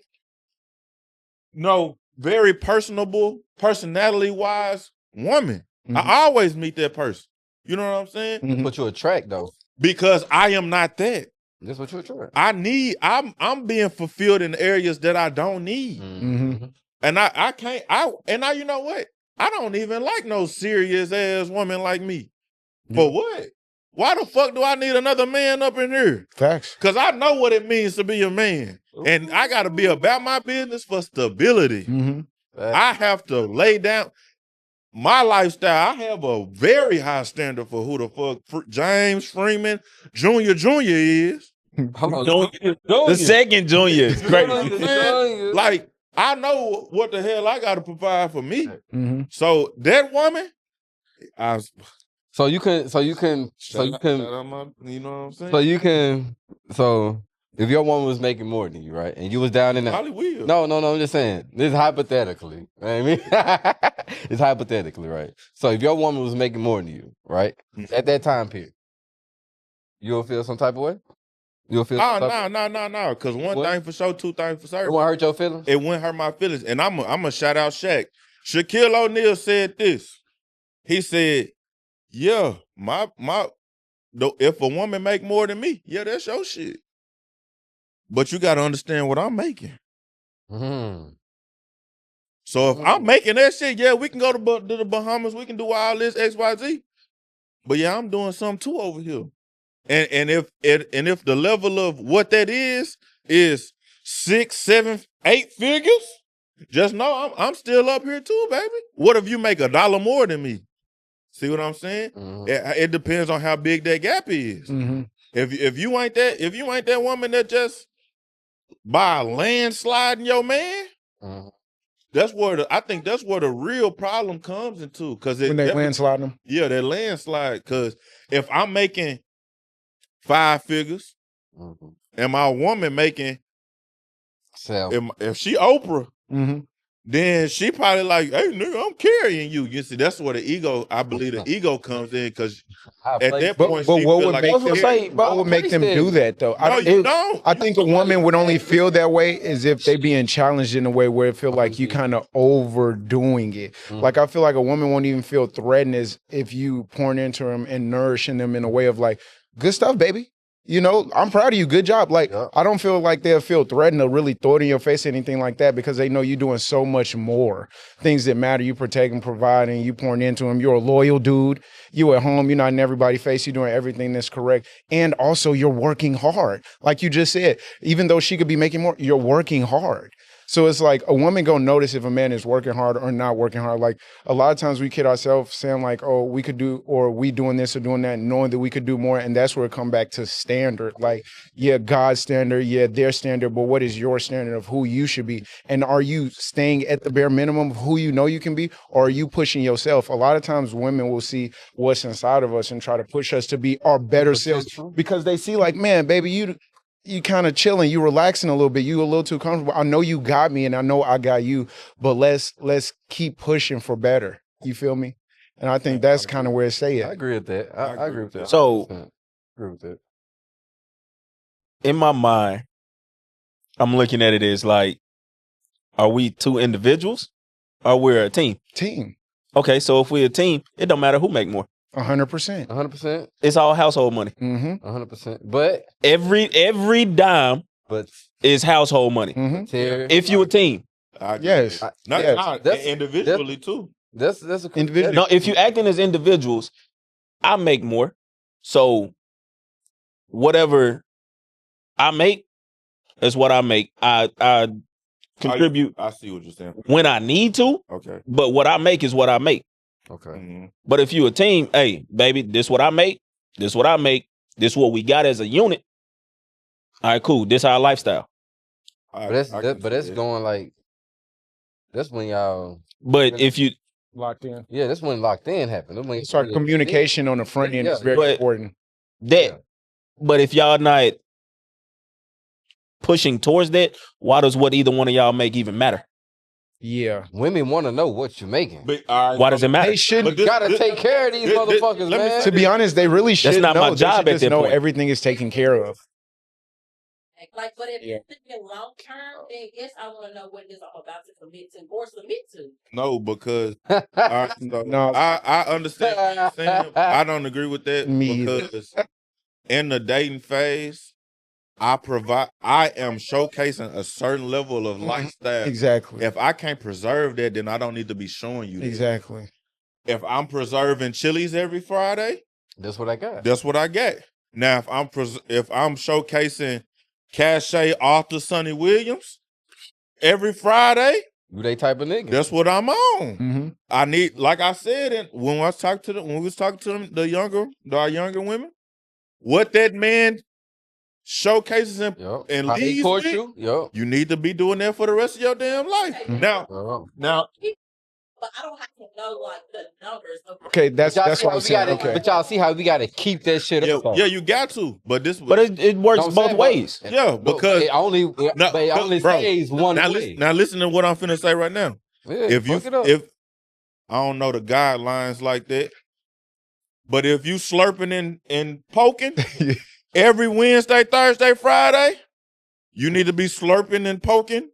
very personable, personality-wise woman. Mhm. I always meet that person. You know what I'm saying? Mhm. What you attract though. Because I am not that. That's what you attract. I'm being fulfilled in areas that I don't need. Mhm. And I can't, you know what? I don't even like no serious ass woman like me. For what? Why the fuck do I need another man up in here? Facts. Because I know what it means to be a man. And I got to be about my business for stability. Mm-hmm. I have to lay down my lifestyle. I have a very high standard for who the fuck James Freeman Jr. is. Hold on. The second junior is crazy. Like, I know what the hell I got to provide for me. Mm-hmm. So that woman, So you can if your woman was making more than you, right? And you was down in that. probably will. No, I'm just saying. This is hypothetically. You know what I mean? It's hypothetically, right? So if your woman was making more than you, right? At that time period, you'll feel some type of way? You'll feel some type No. Because one What? thing for sure, two things for It certain. won't hurt your feelings? It wouldn't hurt my feelings. And I'm a shout out Shaq. Shaquille O'Neal said this. He said, yeah, if a woman make more than me, yeah, that's your shit. But you got to understand what I'm making. Mm-hmm. So if I'm making that shit, yeah, we can go to the Bahamas. We can do all this X, Y, Z. But yeah, I'm doing something too over here. And if the level of what that is 6, 7, 8 figures, just know I'm still up here too, baby. What if you make $1 more than me? See what I'm saying? Mm-hmm. It depends on how big that gap is. Mm-hmm. If you ain't that woman that just by a landslide in your man, Mm-hmm. I think that's where the real problem comes into. Because When they landslide them. yeah, that landslide. Because if I'm making 5 figures Mm-hmm. and my woman making, So if she Oprah, Mm-hmm. then she probably like, hey, nigga, I'm carrying you. You see, that's where I believe the ego comes in, because at that point, But she what feel would like make I'm them carrying. what would make them do that though? No, you don't. I think a woman would only feel that way as if they being challenged in a way where it feel like you kind of overdoing it. Like I feel like a woman won't even feel threatened as if you pouring into them and nourishing them in a way of like, good stuff, baby. You know, I'm proud of you. Good job. Like, I don't feel like they'll feel threatened to really throw it in your face or anything like that, because they know you're doing so much more things that matter. You protecting, providing, you pouring into them. You're a loyal dude. You at home. You're not in everybody's face. You're doing everything that's correct. And also you're working hard. Like you just said, even though she could be making more, you're working hard. So it's like a woman gonna notice if a man is working hard or not working hard. Like a lot of times we kid ourselves saying like, oh, we could do, or we doing this or doing that, knowing that we could do more. And that's where it come back to standard. Like, yeah, God's standard, yeah, their standard, but what is your standard of who you should be? And are you staying at the bare minimum of who you know you can be, or are you pushing yourself? A lot of times women will see what's inside of us and try to push us to be our better selves, because they see like, man, baby, you kind of chilling, you relaxing a little bit, you a little too comfortable. I know you got me and I know I got you, but let's keep pushing for better. You feel me? And I think that's kind of where it say I it. agree with that. I agree with that. So- 100%. Agree with that. In my mind, I'm looking at it as like, are we two individuals or we're a team? Team, Okay, so if we're a team, it don't matter who make more. 100%. 100%. It's all household money. Mm-hmm. 100%. But Every dime is household money. Mm-hmm. Terry, If you a team. Yes. That's- Individually too. that's a Individual. No, if you acting as individuals, I make more. So whatever I make is what I make. I contribute I see what you're saying. when I need to, Okay. but what I make is what I make. Okay. Mhm. But if you a team, hey, baby, this what I make, this what I make, this what we got as a unit. All right, cool. This our lifestyle. But that's going like that's when y'all But if you Locked in. that's when locked in happened. That's when It's our communication on the front end is very But- important. that, but if y'all not pushing towards that, why does what either one of y'all make even matter? Yeah. Women want to know what you're making. But, all right, Why does it matter? They shouldn't. But this- Gotta take care of these this- motherfuckers, let me man. say To be honest, they really should not know. my They job should at just that know point. everything is taken care of. Like, but if Yeah. it's thinking long term, then yes, I want to know what it is I'm about to commit to or submit to. No, because all right, so No. I understand what you're saying. I don't agree with that Me either. because in the dating phase, I am showcasing a certain level of lifestyle. Exactly. If I can't preserve that, then I don't need to be showing you that. Exactly. If I'm preserving Chili's every Friday, That's what I got. that's what I get. Now, if I'm showcasing Cache Arthur Sonny Williams every Friday, You they type of nigga. that's what I'm on. Mm-hmm. I need, like I said, when we was talking to them, our younger women, what that man showcases and Yup. How they leads court with, you. Yup. you need to be doing that for the rest of your damn life. Mhm. Now, But I don't have to know like the numbers of Okay, that's what I'm saying. Okay. But y'all see how we gotta keep that shit up. though. yeah, you got to, but it works Don't both say ways. but- Yeah, because it only No, but it only bro, stays one now, way. listen to what I'm finna say right now. Yeah, If fuck it up. I don't know the guidelines like that, but if you slurping and poking every Wednesday, Thursday, Friday, you need to be slurping and poking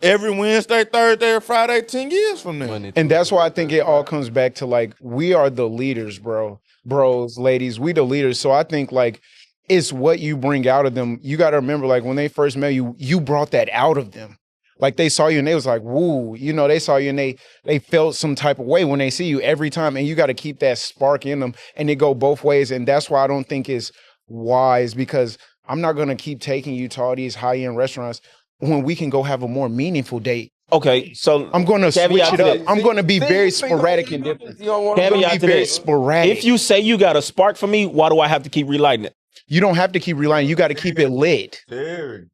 every Wednesday, Thursday, or Friday 10 years from now. And that's why I think it all comes back to like we are the leaders, bros, ladies, we the leaders. So I think like it's what you bring out of them. You got to remember, like when they first met you, you brought that out of them. Like they saw you and they was like, woo, you know, they saw you and they felt some type of way when they see you every time. And you got to keep that spark in them and it go both ways. And that's why I don't think it's wise, because I'm not going to keep taking you to all these high-end restaurants when we can go have a more meaningful date. Okay, so I'm going to switch Caveat it to up. that. I'm going to be very sporadic and different. You don't want I'm going Caveat to to be very that. sporadic. if you say you got a spark for me, why do I have to keep relighting it? You don't have to keep relying. You got to keep it lit. Terry.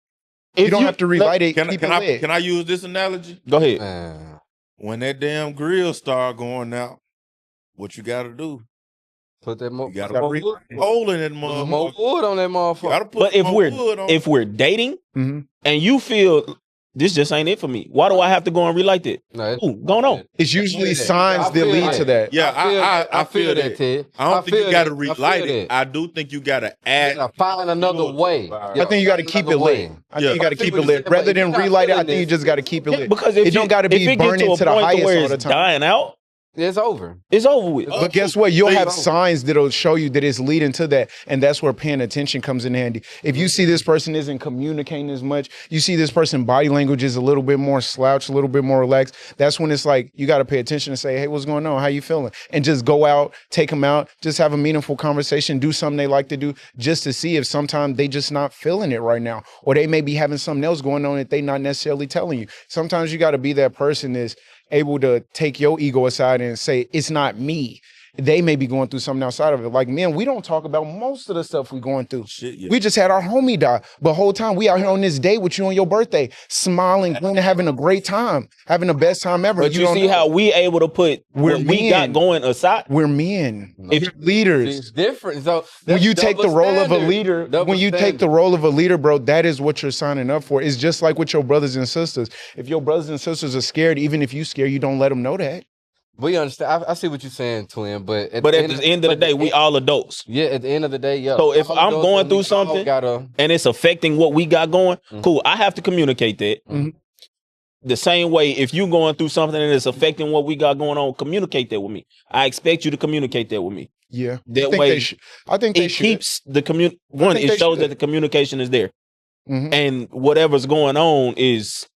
You don't have to relight it. Can Keep it lit. I use this analogy? Go ahead. Man. When that damn grill start going out, what you got to do? Put that more, You got to Gotta put re- a hole in that put some more motherfucker. wood on that You motherfucker. gotta put But some more wood on if we're dating Mhm. and you feel this just ain't it for me, why do I have to go and relight that? No, Ooh, going on. It's usually I feel that. signs I that feel lead that. to that. Yeah, I feel that. Ted. I don't think you feel got to that. relight I feel it. that. I do think you got to add. Now find another way. I think you got to keep it lit. I Yeah. think you got to I see keep what it you're lit. saying, but Rather if you're than not relight it, I feeling think you this- just got to keep it lit. Because if It don't gotta be if it get burning to a to the point highest where all the it's time. dying out, It's over. it's over with. But guess what? You'll See, have signs that'll show you that it's leading to that. And that's where paying attention comes in handy. If you see this person isn't communicating as much, you see this person body language is a little bit more slouched, a little bit more relaxed. That's when it's like, you got to pay attention and say, hey, what's going on? How you feeling? And just go out, take them out, just have a meaningful conversation, do something they like to do just to see if sometimes they just not feeling it right now. Or they may be having something else going on that they not necessarily telling you. Sometimes you got to be that person that's able to take your ego aside and say, it's not me. They may be going through something outside of it. Like, man, we don't talk about most of the stuff we're going through. Shit, yeah. We just had our homie die. But whole time we out here on this day with you on your birthday, smiling, going and having a great time, having the best time ever. But you don't see know. how we able to put We're what we got men. going aside? We're men. If- We're leaders. It's different. So When that's you take the double role of a standard. leader, Double when you take standard. the role of a leader, bro, that is what you're signing up for. It's just like with your brothers and sisters. If your brothers and sisters are scared, even if you scared, you don't let them know that. We understand. I see what you're saying, twin. But But at the end of the day, we all adults. Yeah, at the end of the day, yeah. So if All I'm adults going and through we all something- gotta. And it's affecting what we got going, Mhm. cool. I have to communicate that. Mhm. The same way, if you going through something and it's affecting what we got going on, communicate that with me. I expect you to communicate that with me. Yeah. That I think way, they should. I think they it should. keeps the one. think It they shows should. that the communication is there, Mhm. and whatever's going on is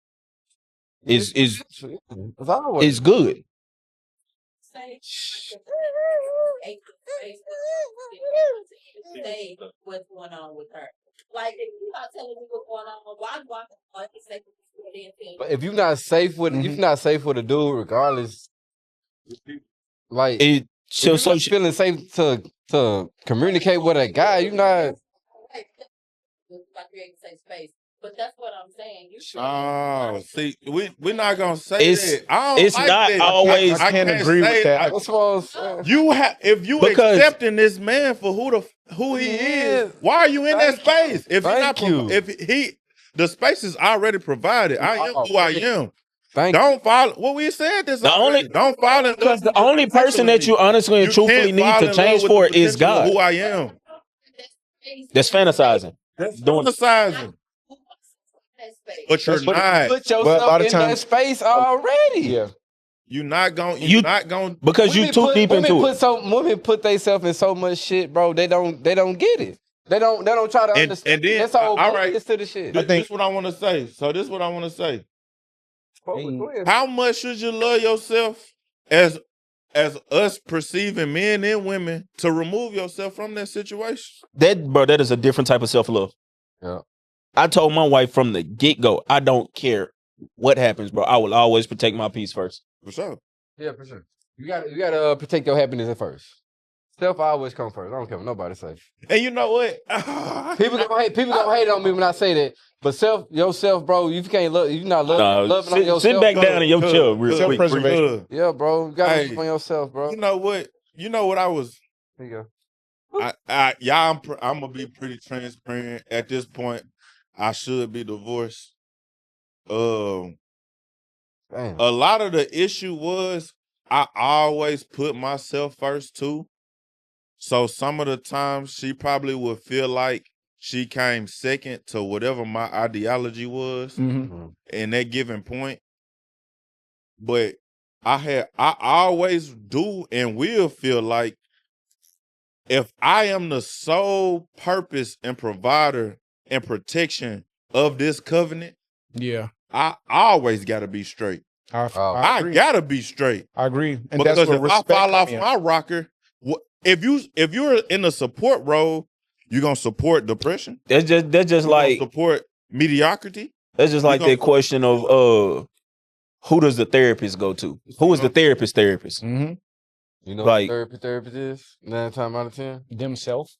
It's always good. say say what's going on with her. Like if you're not telling me what's going on, why do I have to say But if you're not safe with, if you're not safe with a dude, regardless, like It so, so so feeling safe to communicate with a guy, you're not. by creating safe space? But that's what I'm saying. You should. Oh, see, we're not gonna say It's- that. I don't it's like not that. always- I can't agree with say- that. That's what I'm saying. You have if you Because- accepting this man for who he Yeah. is. Why are you in that Thank you. space? If he's not, Thank you. if he The space is already provided. I am who I am. Thank Don't fall. What we said this. The only- don't fall in love. Because the only person that you honestly and truthfully can't need fall to in love change with the for is potential of God. Who I am. That's fantasizing. That's Doing- fantasizing. But you're not. Put Well, a yourself lot of in that times- space already. Yeah. You're not going. You- You're not going. Because you too deep into it. Women put themselves in so much shit, bro. They don't get it. They don't try to And- understand. and then- That's all all right. to the shit. This is what I want to say. So this is what I want to say. Go ahead. How much should you love yourself as us perceiving men and women to remove yourself from that situation? That is a different type of self-love. Yeah. I told my wife from the get-go, I don't care what happens, bro. I will always protect my peace first. For sure. Yeah, for sure. You gotta protect your happiness at first. Self always come first. I don't care what nobody say. And you know what? People gonna hate on me when I say that. But yourself, bro, you can't love. You not loving on yourself. Sit back down in your Good, chair real good, quick. Self-preservation. good. Yeah, bro. You gotta Hey. love on yourself, bro. You know what? You know what I was. Here you go. I'm gonna be pretty transparent. At this point, I should be divorced. Damn. A lot of the issue was I always put myself first too. So some of the times she probably would feel like she came second to whatever my ideology was Mm-hmm. in that given point. But I always do and will feel like if I am the sole purpose and provider and protection of this covenant, Yeah. I always gotta be straight. I I agree. gotta be straight. I agree. And Because that's where if I respect fall off come in. my rocker, if you're in a support role, you're gonna support depression. That's just You're gonna like support mediocrity. that's just like gonna- that question of who does the therapist go to? Who is the therapist? Mm-hmm. You know Like- what therapist is? 9 times out of 10. Themselves.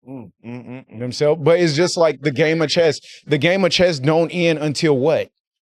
Mm. Themselves. But it's just like the game of chess. The game of chess don't end until what?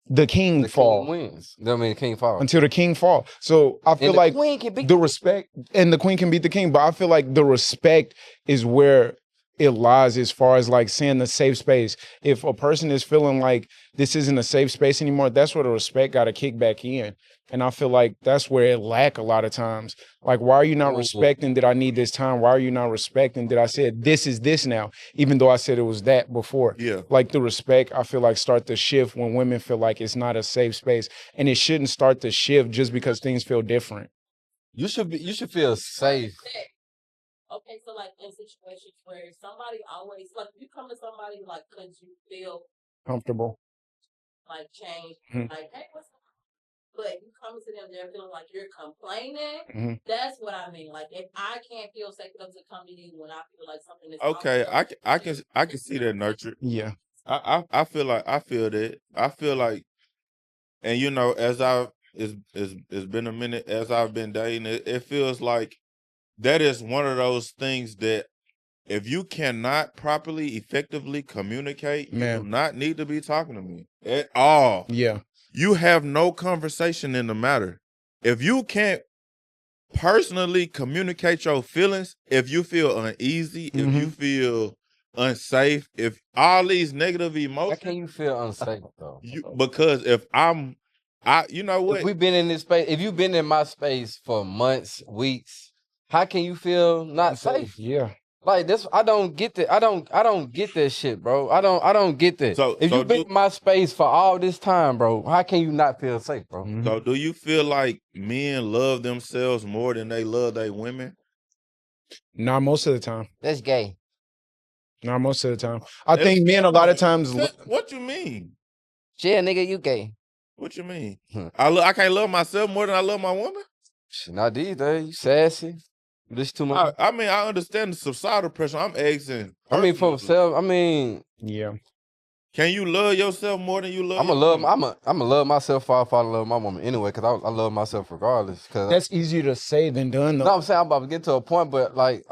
The king The fall. king wins. I mean, the king falls. Until the king fall. So I feel And the like queen can beat the respect and the queen can beat the king, but I feel like the respect is where it lies as far as like saying the safe space. If a person is feeling like this isn't a safe space anymore, that's where the respect got to kick back in. And I feel like that's where it lack a lot of times. Like, why are you not Mhm. respecting that I need this time? Why are you not respecting that I said this is this now, even though I said it was that before? Yeah. Like the respect, I feel like start to shift when women feel like it's not a safe space. And it shouldn't start to shift just because things feel different. You should feel safe. Okay, so like in situations where somebody always like you come to somebody like because you feel Comfortable. like change, Mhm. like hey, what's up? But you come to them, they're feeling like you're complaining. Mhm. That's what I mean. Like if I can't feel safe enough to come to you when I feel like something is Okay, off, I can see that nurture. Yeah. I feel that. I feel like, and you know, as it's been a minute as I've been dating, it feels like that is one of those things that if you cannot properly, effectively communicate, you Man. do not need to be talking to me at all. Yeah. You have no conversation in the matter. If you can't personally communicate your feelings, if you feel uneasy, if you feel unsafe, if all these negative How emotions, can you feel unsafe though? because you know what? If we've been in this space, if you've been in my space for months, weeks, how can you feel not safe? Yeah. Like this, I don't get that. I don't get that shit, bro. I don't get that. So- if so you've been in my space for all this time, bro, how can you not feel safe, bro? Mhm. So do you feel like men love themselves more than they love their women? Not most of the time. That's gay. Not most of the time. I think men a lot of times. What you mean? Yeah, nigga, you gay. What you mean? Hmm. I can't love myself more than I love my woman? Shit, not these days. You sassy. You listen too much. I mean, I understand the societal pressure. I'm asking. I mean, for personally, myself. I mean, Yeah. can you love yourself more than you love? I'm your gonna love. woman? I'm gonna love myself before I fall in love with my woman anyway, because I love myself regardless. Cause That's easier to say than done, though. no, I'm saying I'm about to get to a point, but like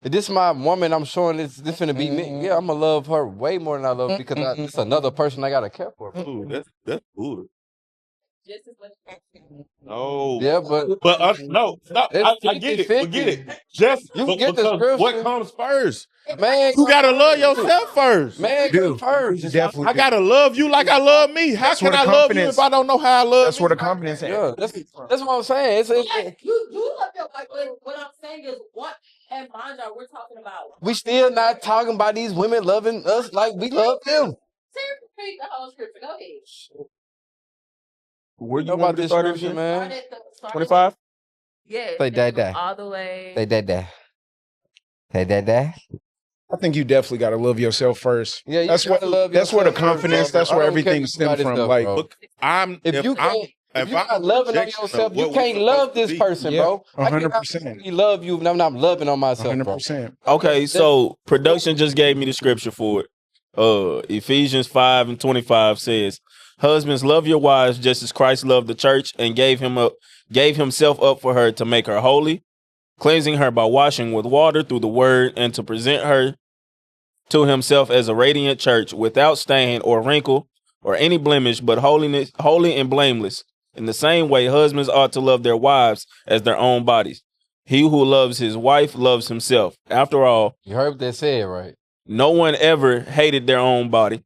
if this my woman, I'm showing this finna be me. Yeah, I'm gonna love her way more than I love because it's another person I gotta care for. Bro. Ooh, that's good. just as much. No. Yeah, but No, I get it. 50-50. Forget it. Just You get the because what scripture. comes first? Man, You gotta love yourself first. Man, Dude, first. definitely. I gotta love you like I love me. How That's can where I the love you confidence- if I don't know how I love That's you? where the confidence at. Yeah, that's what I'm saying. Yes, you love your wife, but what I'm saying is what, and mind you, we're talking about. We still not talking about these women loving us like we love them. Seriously, read the whole scripture. Go ahead. Where you Know want about me to this start scripture, again? man? Start 25? Yes. Say that. All the way. Say that. Say that. I think you definitely got to love yourself first. Yeah, you that's what. gotta love That's where the yourself first, confidence. bro. That's I where don't care everything what stems nobody from. does, Like, bro. Look, If you not loving on yourself, you can't love this person, yeah, bro. I cannot 100%. really love you, and I'm not loving on myself, bro. 100%. Okay, so production just gave me the scripture for it. Ephesians 5:25 says, "Husbands, love your wives just as Christ loved the church and gave himself up for her to make her holy, cleansing her by washing with water through the word, and to present her to himself as a radiant church without stain or wrinkle or any blemish, but holy and blameless. In the same way, husbands ought to love their wives as their own bodies. He who loves his wife loves himself. After all, You heard what they said, right? no one ever hated their own body,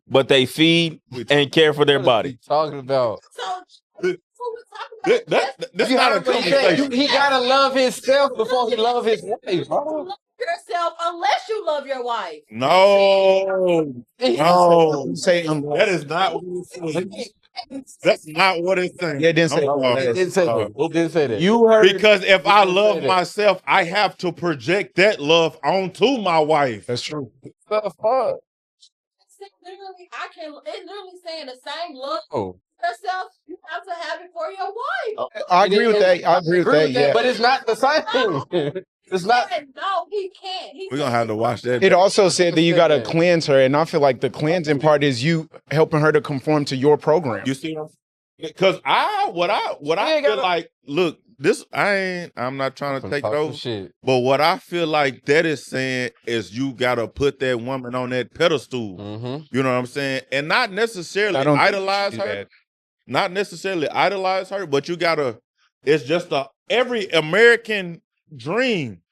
but they feed and care for their What are you body." talking about? So we're talking about. That's You not a heard what he said. conversation. He gotta love himself before he love his wife, bro. Love yourself unless you love your wife. No, no, Say that is not what it's saying. That's not what it's saying. Yeah, it didn't say I'm that. sorry. It didn't say that. It didn't say that. You heard. Because if I didn't love say that. myself, I have to project that love onto my wife. That's true. What the fuck? Literally, it's literally saying the same love Oh. yourself. You have to have it for your wife. I agree with that. I agree with that. Yeah. But it's not the same. It's not. No, he can't. We're gonna have to watch that. It also said that you got to cleanse her, and I feel like the cleansing part is you helping her to conform to your program. You see, because what I feel like. Look, I'm not trying to take it over. Shit. But what I feel like that is saying is you gotta put that woman on that pedestal. Mm-hmm. You know what I'm saying, and not necessarily I don't think idolize you should do her. that. Not necessarily idolize her, but you gotta. It's just every American dream,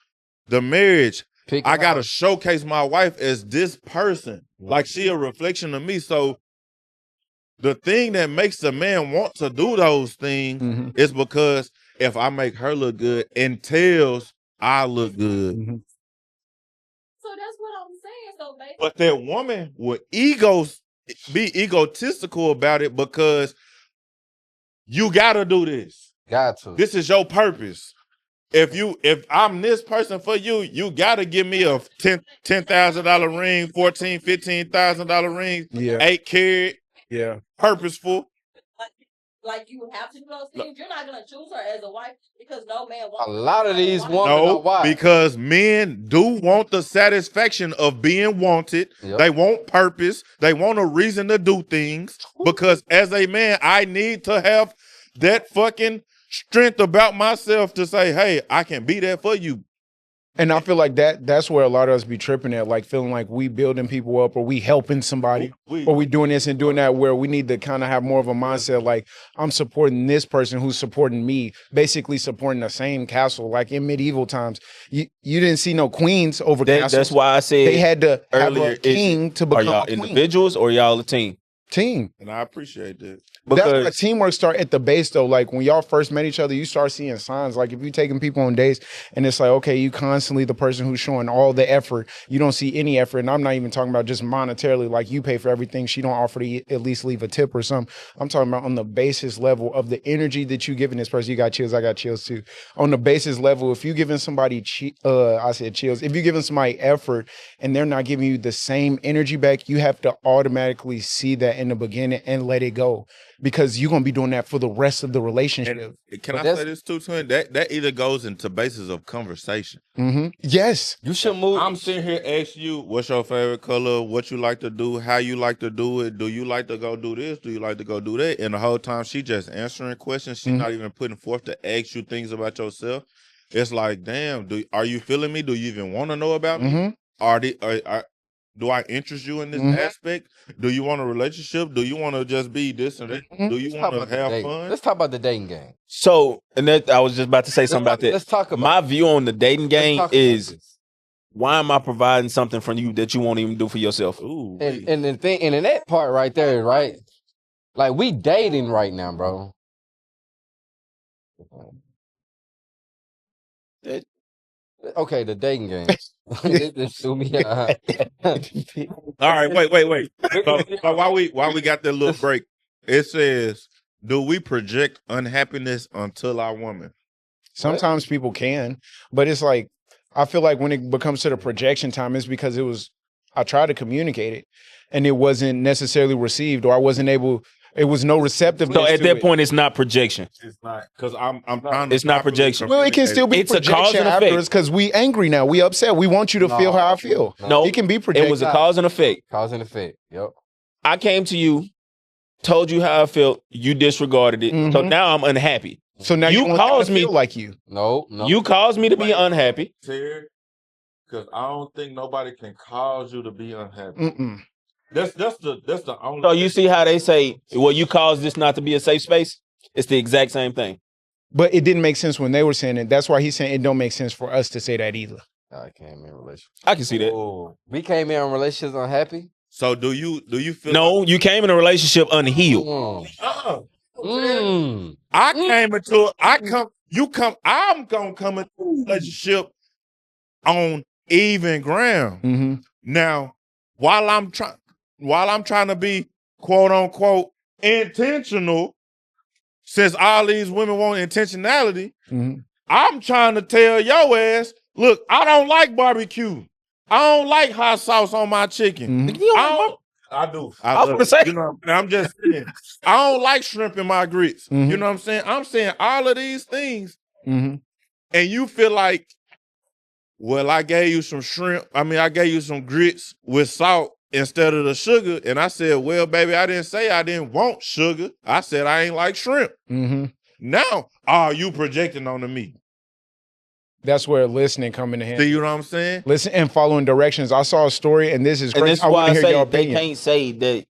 the marriage. I gotta showcase my wife as this person, like she a reflection of me. So the thing that makes a man want to do those things Mhm. is because if I make her look good, entails I look good. Mhm. So that's what I'm saying. So basically, But that woman would be egotistical about it because you gotta do this. Got to. This is your purpose. If I'm this person for you, you gotta give me a $10,000 ring, $15,000 ring, Yeah. 8 carat, Yeah. purposeful. like you have to do those things. You're not gonna choose her as a wife because no man wants A lot of these wife. women No, are wives. because men do want the satisfaction of being wanted. Yep. They want purpose. They want a reason to do things. Because as a man, I need to have that fucking strength about myself to say, hey, I can be there for you. And I feel like that's where a lot of us be tripping at, like feeling like we building people up or we helping somebody or we doing this and doing that, where we need to kind of have more of a mindset like I'm supporting this person who's supporting me, basically supporting the same castle. Like in medieval times, you didn't see no queens over castles. That's why I said They had to earlier, have a king to are become y'all a queen. individuals or y'all a team? Team. And I appreciate that. That's why Because teamwork start at the base though. Like when y'all first met each other, you start seeing signs. Like if you taking people on dates and it's like, okay, you constantly the person who's showing all the effort. You don't see any effort. And I'm not even talking about just monetarily, like you pay for everything. She don't offer to at least leave a tip or something. I'm talking about on the basis level of the energy that you giving this person. You got chills, I got chills too. On the basis level, if you giving somebody I said chills, if you giving somebody effort and they're not giving you the same energy back, you have to automatically see that in the beginning and let it go. Because you're gonna be doing that for the rest of the relationship. And can But I say this too, Twin? That either goes into basis of conversation. Mm-hmm. Yes. You should move. I'm sitting here asking you, what's your favorite color? What you like to do? How you like to do it? Do you like to go do this? Do you like to go do that? And the whole time she just answering questions. She's not even putting forth to ask you things about yourself. It's like, damn, are you feeling me? Do you even want to know about me? Mm-hmm. Do I interest you in this Mhm. aspect? Do you want a relationship? Do you want to just be this and that? Mhm. Do you Let's talk want to about the have dating. fun? Let's talk about the dating game. So, and that I was just about to say something about that. Let's talk about My view on the dating let's game talk about is this. why am I providing something for you that you won't even do for yourself? Ooh, And the thing, and in that part right there, right? Like we dating right now, bro. Okay, the dating game. This threw me out. all right, wait. So while we got that little break, it says, do we project unhappiness until our woman? Sometimes people can, but it's like I feel like when it becomes to the projection time, it's because I tried to communicate it and it wasn't necessarily received, or I wasn't able. It was no receptiveness. So at to that it. point, it's not projection. It's not because I'm trying to It's not properly projection. Well, it can still be It's a projection cause and effect. afterwards because we angry now. We upset. We want you to feel how I feel. No, It can be projected. It was a cause and effect. Cause and effect. Yep. I came to you, told you how I felt. You disregarded it. So Mhm. now I'm unhappy. So now You you want them to caused me- feel like you. No. You caused me to be Wait. unhappy. Terry, because I don't think nobody can cause you to be unhappy. Mm-mm. That's the only. So you see how they say, well, you caused this not to be a safe space? It's the exact same thing. But it didn't make sense when they were saying it. That's why he's saying it don't make sense for us to say that either. I came in relationship. I can see that. Oh, we came in relationships unhappy. So do you feel? No, you came in a relationship unhealed. Mm. Uh-uh. I came into I'm gonna come into a relationship on even ground. Mm-hmm. Now, while I'm trying to be quote unquote intentional, since all these women want intentionality, Mm-hmm. I'm trying to tell your ass, look, I don't like barbecue. I don't like hot sauce on my chicken. Mm-hmm. I do. I was gonna say. You know, I'm just saying. I don't like shrimp in my grits. Mhm. You know what I'm saying? I'm saying all of these things, Mm-hmm. and you feel like, well, I gave you some shrimp. I mean, I gave you some grits with salt instead of the sugar. And I said, well, baby, I didn't say I didn't want sugar. I said I ain't like shrimp. Mm-hmm. Now, are you projecting onto me? That's where listening come into hands. Do you know what I'm saying? Listen and following directions. I saw a story, and this is And crazy. that's I why want I to hear your say they opinion. can't say that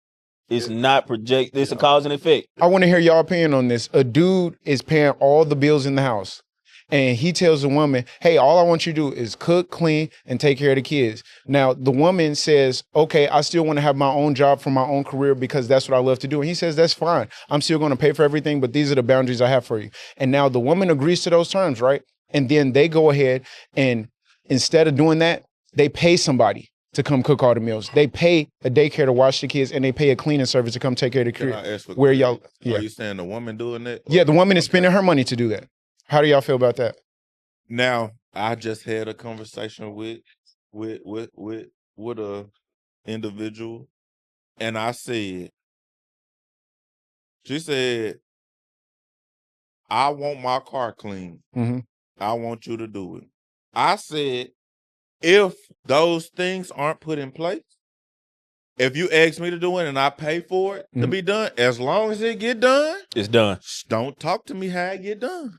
it's not project. It's a cause and effect. I want to hear your opinion on this. A dude is paying all the bills in the house, and he tells the woman, "Hey, all I want you to do is cook, clean, and take care of the kids." Now, the woman says, "Okay, I still want to have my own job for my own career because that's what I love to do." And he says, "That's fine. I'm still going to pay for everything, but these are the boundaries I have for you." And now the woman agrees to those terms, right? And then they go ahead and instead of doing that, they pay somebody to come cook all the meals. They pay a daycare to watch the kids, and they pay a cleaning service to come take care of the Can kids. I ask for Where clarity? y'all? Yeah, Are you saying the woman doing that? yeah. The woman is spending her money to do that. How do y'all feel about that? Now, I just had a conversation with a individual, and I said, she said, I want my car clean. Mm-hmm. I want you to do it. I said, if those things aren't put in place, if you ask me to do it and I pay for it to Mhm. be done, as long as it get done, It's done. don't talk to me how it get done.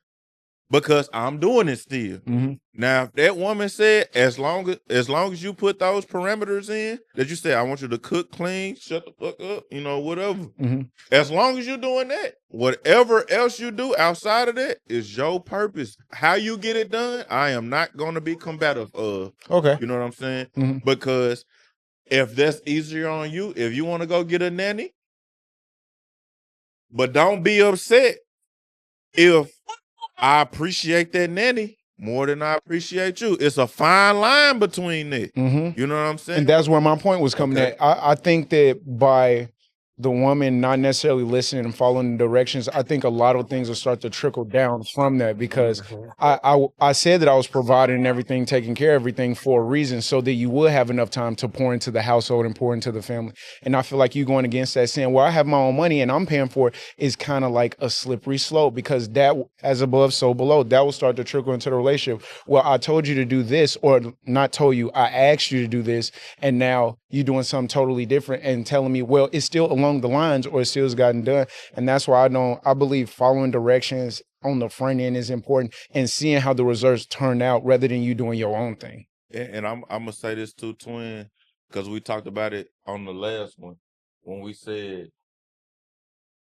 Because I'm doing it still. Mm-hmm. Now, if that woman said, as long as you put those parameters in, that you say, I want you to cook, clean, shut the fuck up, whatever. Mm-hmm. As long as you're doing that, whatever else you do outside of that is your purpose. How you get it done, I am not going to be combative of. Okay. You know what I'm saying? Mhm. Because if that's easier on you, if you want to go get a nanny, but don't be upset if I appreciate that nanny more than I appreciate you. It's a fine line between that. Mm-hmm. You know what I'm saying? And that's where my point was coming Okay. at. I think that by the woman not necessarily listening and following the directions, I think a lot of things will start to trickle down from that because I said that I was providing everything, taking care of everything for a reason so that you will have enough time to pour into the household and pour into the family. And I feel like you going against that saying, well, I have my own money and I'm paying for it is kind of like a slippery slope because that as above, so below, that will start to trickle into the relationship. Well, I told you to do this or not told you, I asked you to do this. And now you're doing something totally different and telling me, well, it's still along the lines or it still has gotten done. And that's why I believe following directions on the front end is important and seeing how the results turn out rather than you doing your own thing. And I'm gonna say this too, twin. because we talked about it on the last one when we said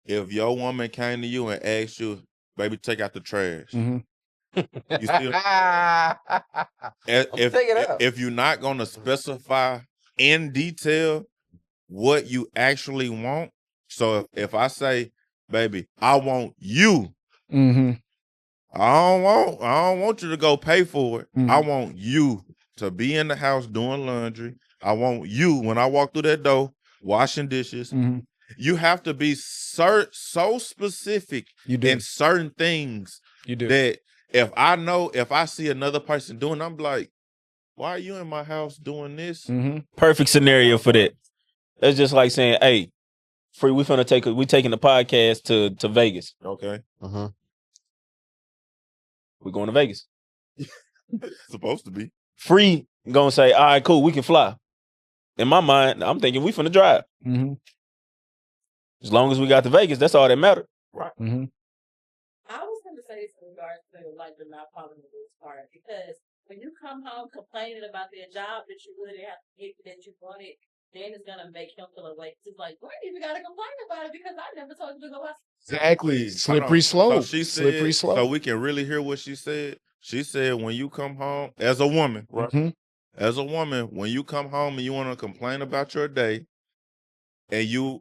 if your woman came to you and asked you, baby, take out the trash. Mm-hmm. You see, Take it out. if you're not gonna specify in detail what you actually want, so if I say, baby, I want you, Mm-hmm. I don't want you to go pay for it. Mhm. I want you to be in the house doing laundry. I want you when I walk through that door washing dishes. Mm-hmm. You have to be so specific You do. in certain things You do. that if I see another person doing, I'm like, why are you in my house doing this? Mm-hmm. Perfect scenario for that. That's just like saying, "Hey, Free, we taking the podcast to Vegas. Okay, Mm-hmm. We're going to Vegas." supposed to be. Free gonna say, "All right, cool, we can fly." In my mind, I'm thinking we finna drive. Mm-hmm. As long as we got to Vegas, that's all that matters. Mm-hmm. I was going to say this in regards to like the not following the rules part because when you come home complaining about their job that you really have to get that you wanted, then it's gonna make him feel away. It's like, why do you gotta complain about it? Because I never told you to go out. Exactly. Hold Slippery on. slope. So she Slippery said, slope. so we can really hear what she said. She said, when you come home as a woman, right? Mm-hmm. As a woman, when you come home and you want to complain about your day, and you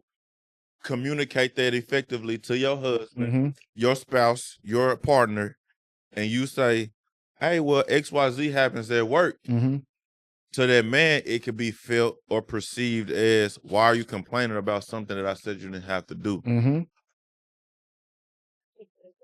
communicate that effectively to your husband, Mm-hmm. your spouse, your partner, and you say, "Hey, well, XYZ happens at work." Mm-hmm. To that man, it could be felt or perceived as, "Why are you complaining about something that I said you didn't have to do?" Mm-hmm.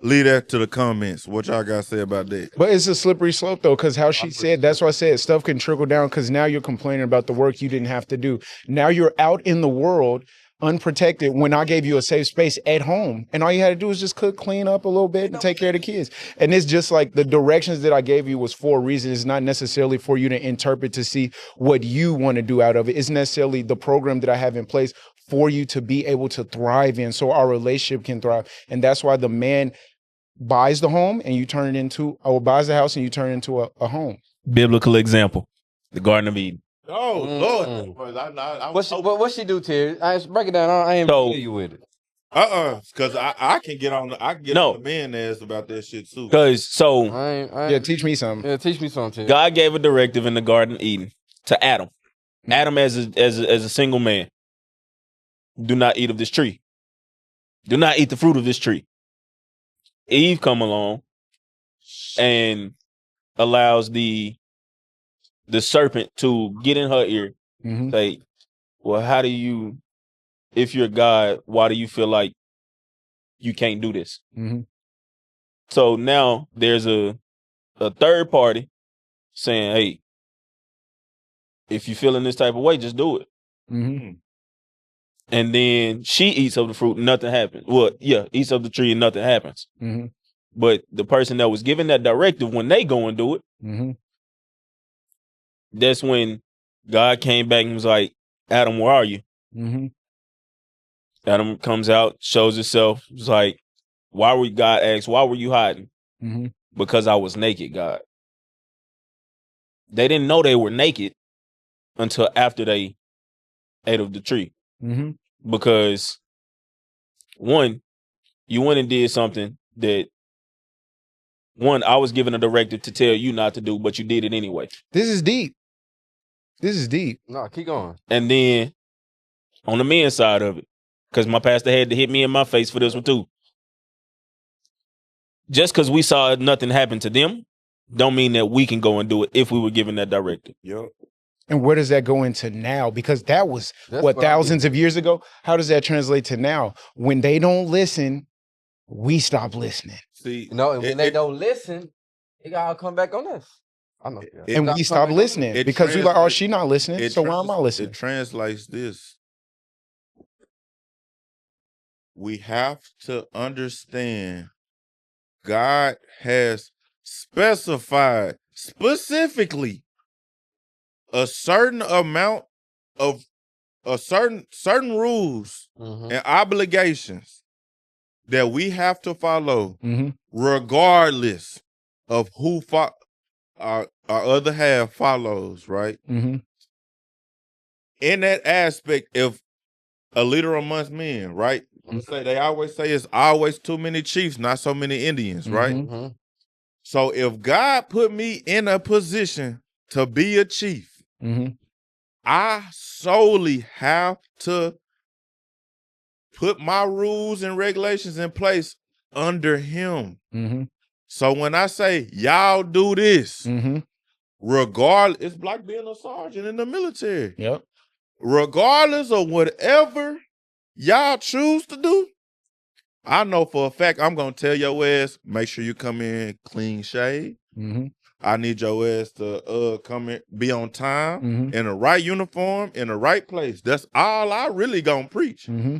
Leave that to the comments. What y'all got to say about that? But it's a slippery slope though, because how she said, that's why I said stuff can trickle down because now you're complaining about the work you didn't have to do. Now you're out in the world unprotected when I gave you a safe space at home. And all you had to do was just cook, clean up a little bit and take care of the kids. And it's just like the directions that I gave you was for a reason. It's not necessarily for you to interpret to see what you want to do out of it. It's necessarily the program that I have in place for you to be able to thrive in so our relationship can thrive. And that's why the man buys the home and you turn it into, or buys the house and you turn it into a home. Biblical example: the Garden of Eden. Oh, Mm. Lord. I What she do, Terry? I break it down. I ain't So- familiar you with it. because I can get on No. the man ass about that shit too. Because so I ain't, Yeah, teach me something. yeah, teach me something, Terry. God gave a directive in the Garden of Eden to Adam. Adam as a single man. Do not eat of this tree. Do not eat the fruit of this tree. Eve come along and allows the serpent to get in her ear. Mm-hmm. Say, well, how do you, if you're God, why do you feel like you can't do this? Mm-hmm. So now there's a third party saying, hey, if you're feeling this type of way, just do it. Mm-hmm. And then she eats of the fruit, nothing happens. Well, yeah, eats of the tree and nothing happens. Mm-hmm. But the person that was given that directive, when they go and do it, Mm-hmm. that's when God came back and was like, Adam, where are you? Mm-hmm. Adam comes out, shows himself. It's like, God asks, why were you hiding? Mm-hmm. Because I was naked, God. They didn't know they were naked until after they ate of the tree. Mm-hmm. Because one, you went and did something that I was given a directive to tell you not to do, but you did it anyway. This is deep. This is deep. No, keep going. And then on the men's side of it, because my pastor had to hit me in my face for this one too. Just because we saw nothing happen to them, don't mean that we can go and do it if we were given that directive. Yep. And where does that go into now? Because that was That's what what I thousands of years ago. How does that translate to now? When they don't listen, we stop listening. See, You know, and when it- they it- don't listen, it gotta come back on us. I know. It- And gotta we come stop back on listening It because we like, oh, translates- she not listening. So why am I listening? It translates this. We have to understand God has specified specifically a certain amount of a certain rules Mhm. and obligations that we have to follow Mm-hmm. regardless of who our other half follows, right? Mm-hmm. in that aspect, if a leader amongst men, right? I'm gonna say they always say it's always too many chiefs, not so many Indians, right? Mhm. Mhm. So if God put me in a position to be a chief, Mm-hmm. I solely have to put my rules and regulations in place under him. Mm-hmm. So when I say y'all do this, Mm-hmm. regardless, it's like being a sergeant in the military. Yep. Regardless of whatever y'all choose to do, I know for a fact I'm gonna tell your ass, make sure you come in clean shave. Mm-hmm. I need your ass to come in, be on time, Mm-hmm. in the right uniform, in the right place. That's all I really gonna preach. Mm-hmm.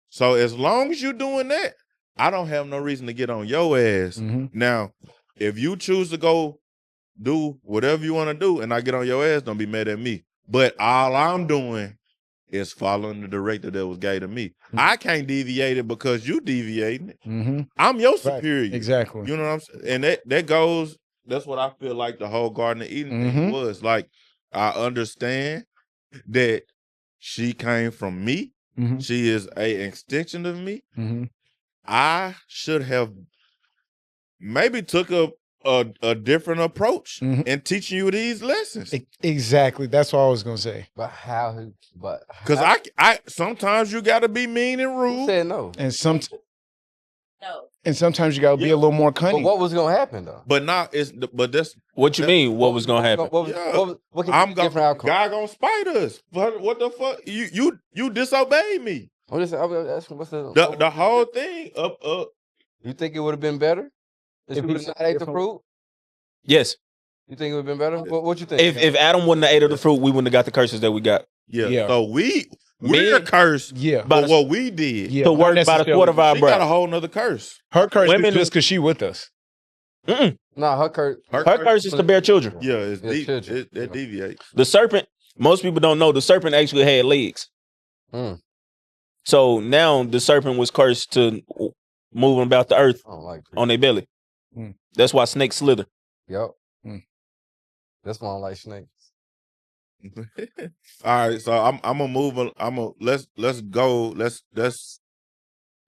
So as long as you're doing that, I don't have no reason to get on your ass. Mm-hmm. Now, if you choose to go do whatever you want to do and I get on your ass, don't be mad at me. But all I'm doing is following the directive that was gave to me. I can't deviate it because you deviating it. Mm-hmm. I'm your Right. superior. Exactly. You know what I'm saying? And that goes, that's what I feel like the whole Garden of Eden thing Mhm. was. Like, I understand that she came from me. Mm-hmm. She is an extension of me. Mm-hmm. I should have maybe took a different approach Mhm. in teaching you these lessons. Exactly. That's what I was gonna say. But how? But Because how- I sometimes you got to be mean and who rude. said no? And No. sometimes you gotta be a little more But cunning. what was gonna happen though? But not but that's What you mean? What was gonna happen? What, Yeah. what can I'm be gonna different outcome? God gonna spite us. What the fuck? You disobeyed me. I'm asking, what's the The whole thing up. You think it would have been better if It he would've not been ate the different. fruit? Yes. You think it would have been better? What you think? If Adam wouldn't have ate of the fruit, we wouldn't have got the curses that we got. Yeah. Yeah. So we're Men- cursed Yeah. for what we did. Yeah. To not work by the necessarily. sweat of our She got a brow. whole nother curse. Her curse Women- is just because she with us. nah, her curse. Her curse is to bear children. Yeah, it's Yeah, deep. children. It deviates. The serpent, most people don't know, the serpent actually had legs. Mm. So now the serpent was cursed to moving about the earth I don't like on their belly. Mm. That's why snakes slither. Yep. Mm. That's why I don't like snakes. All right, so I'm gonna move. Let's go. Let's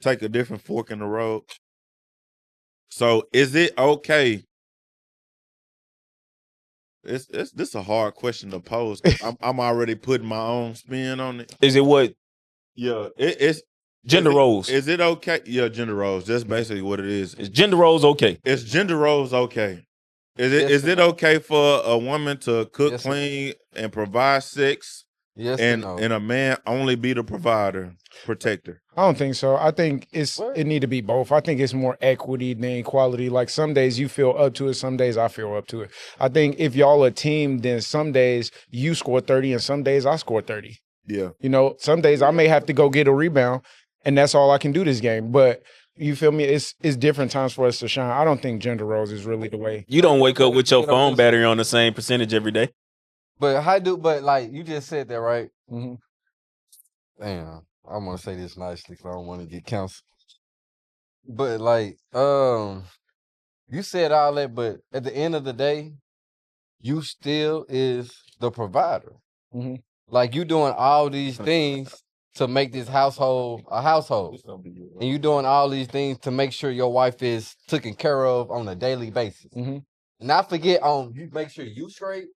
take a different fork in the road. So is it okay? It's this a hard question to pose. I'm already putting my own spin on it. Is it what? Yeah, it's Gender is it- roles. Is it okay? Yeah, gender roles. That's basically what it is. Is gender roles okay? Is gender roles okay? Is it Yes is and it no. okay for a woman to cook, Yes and no. clean, and provide sex, Yes and no. a man only be the provider, protector? I don't think so. I think What? it need to be both. I think it's more equity than equality. Like some days you feel up to it, some days I feel up to it. I think if y'all a team, then some days you score 30 and some days I score 30. Yeah. You know, some days I may have to go get a rebound and that's all I can do this game. But you feel me? It's different times for us to shine. I don't think gender roles is really the way. You don't wake up with your You know, phone this- battery on the same percentage every day. But but like you just said that, right? Mhm. Damn, I want to say this nicely because I don't want to get canceled. But like, you said all that, but at the end of the day, you still is the provider. Mhm. Like you doing all these things to make this household a household, and you doing all these things to make sure your wife is taken care of on a daily basis. Mhm. Not forget you make sure you straight.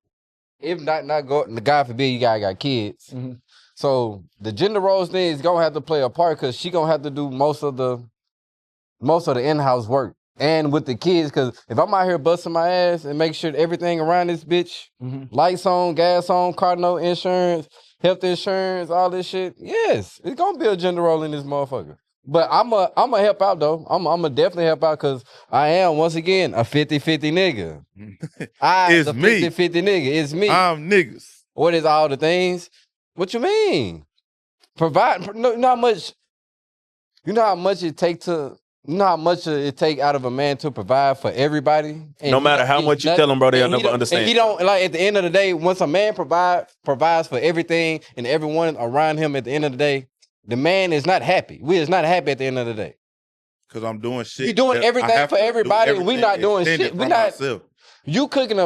If not go. God forbid you got kids. Mhm. So the gender roles thing is gonna have to play a part because she gonna have to do most of the in-house work and with the kids. Because if I'm out here busting my ass and make sure everything around this bitch, Mhm. lights on, gas on, car note, insurance, health insurance, all this shit, yes, it's gonna be a gender role in this motherfucker. But I'm a help out though. I'm a definitely help out because I am once again a 50-50 nigga. It's the me. 50-50 nigga. It's me. I'm niggas. What is all the things? What you mean? Provide. No, you know how much. You know how much it take to. You know how much it take out of a man to provide for everybody. And No matter how much you tell them, bro, they'll and he never don't- understand. And he don't like at the end of the day. Once a man provides for everything and everyone around him, at the end of the day, the man is not happy. We is not happy at the end of the day. Cause I'm doing shit. You doing that I everything have for to do everybody, and we everything not doing extended shit. We from not- myself. You cooking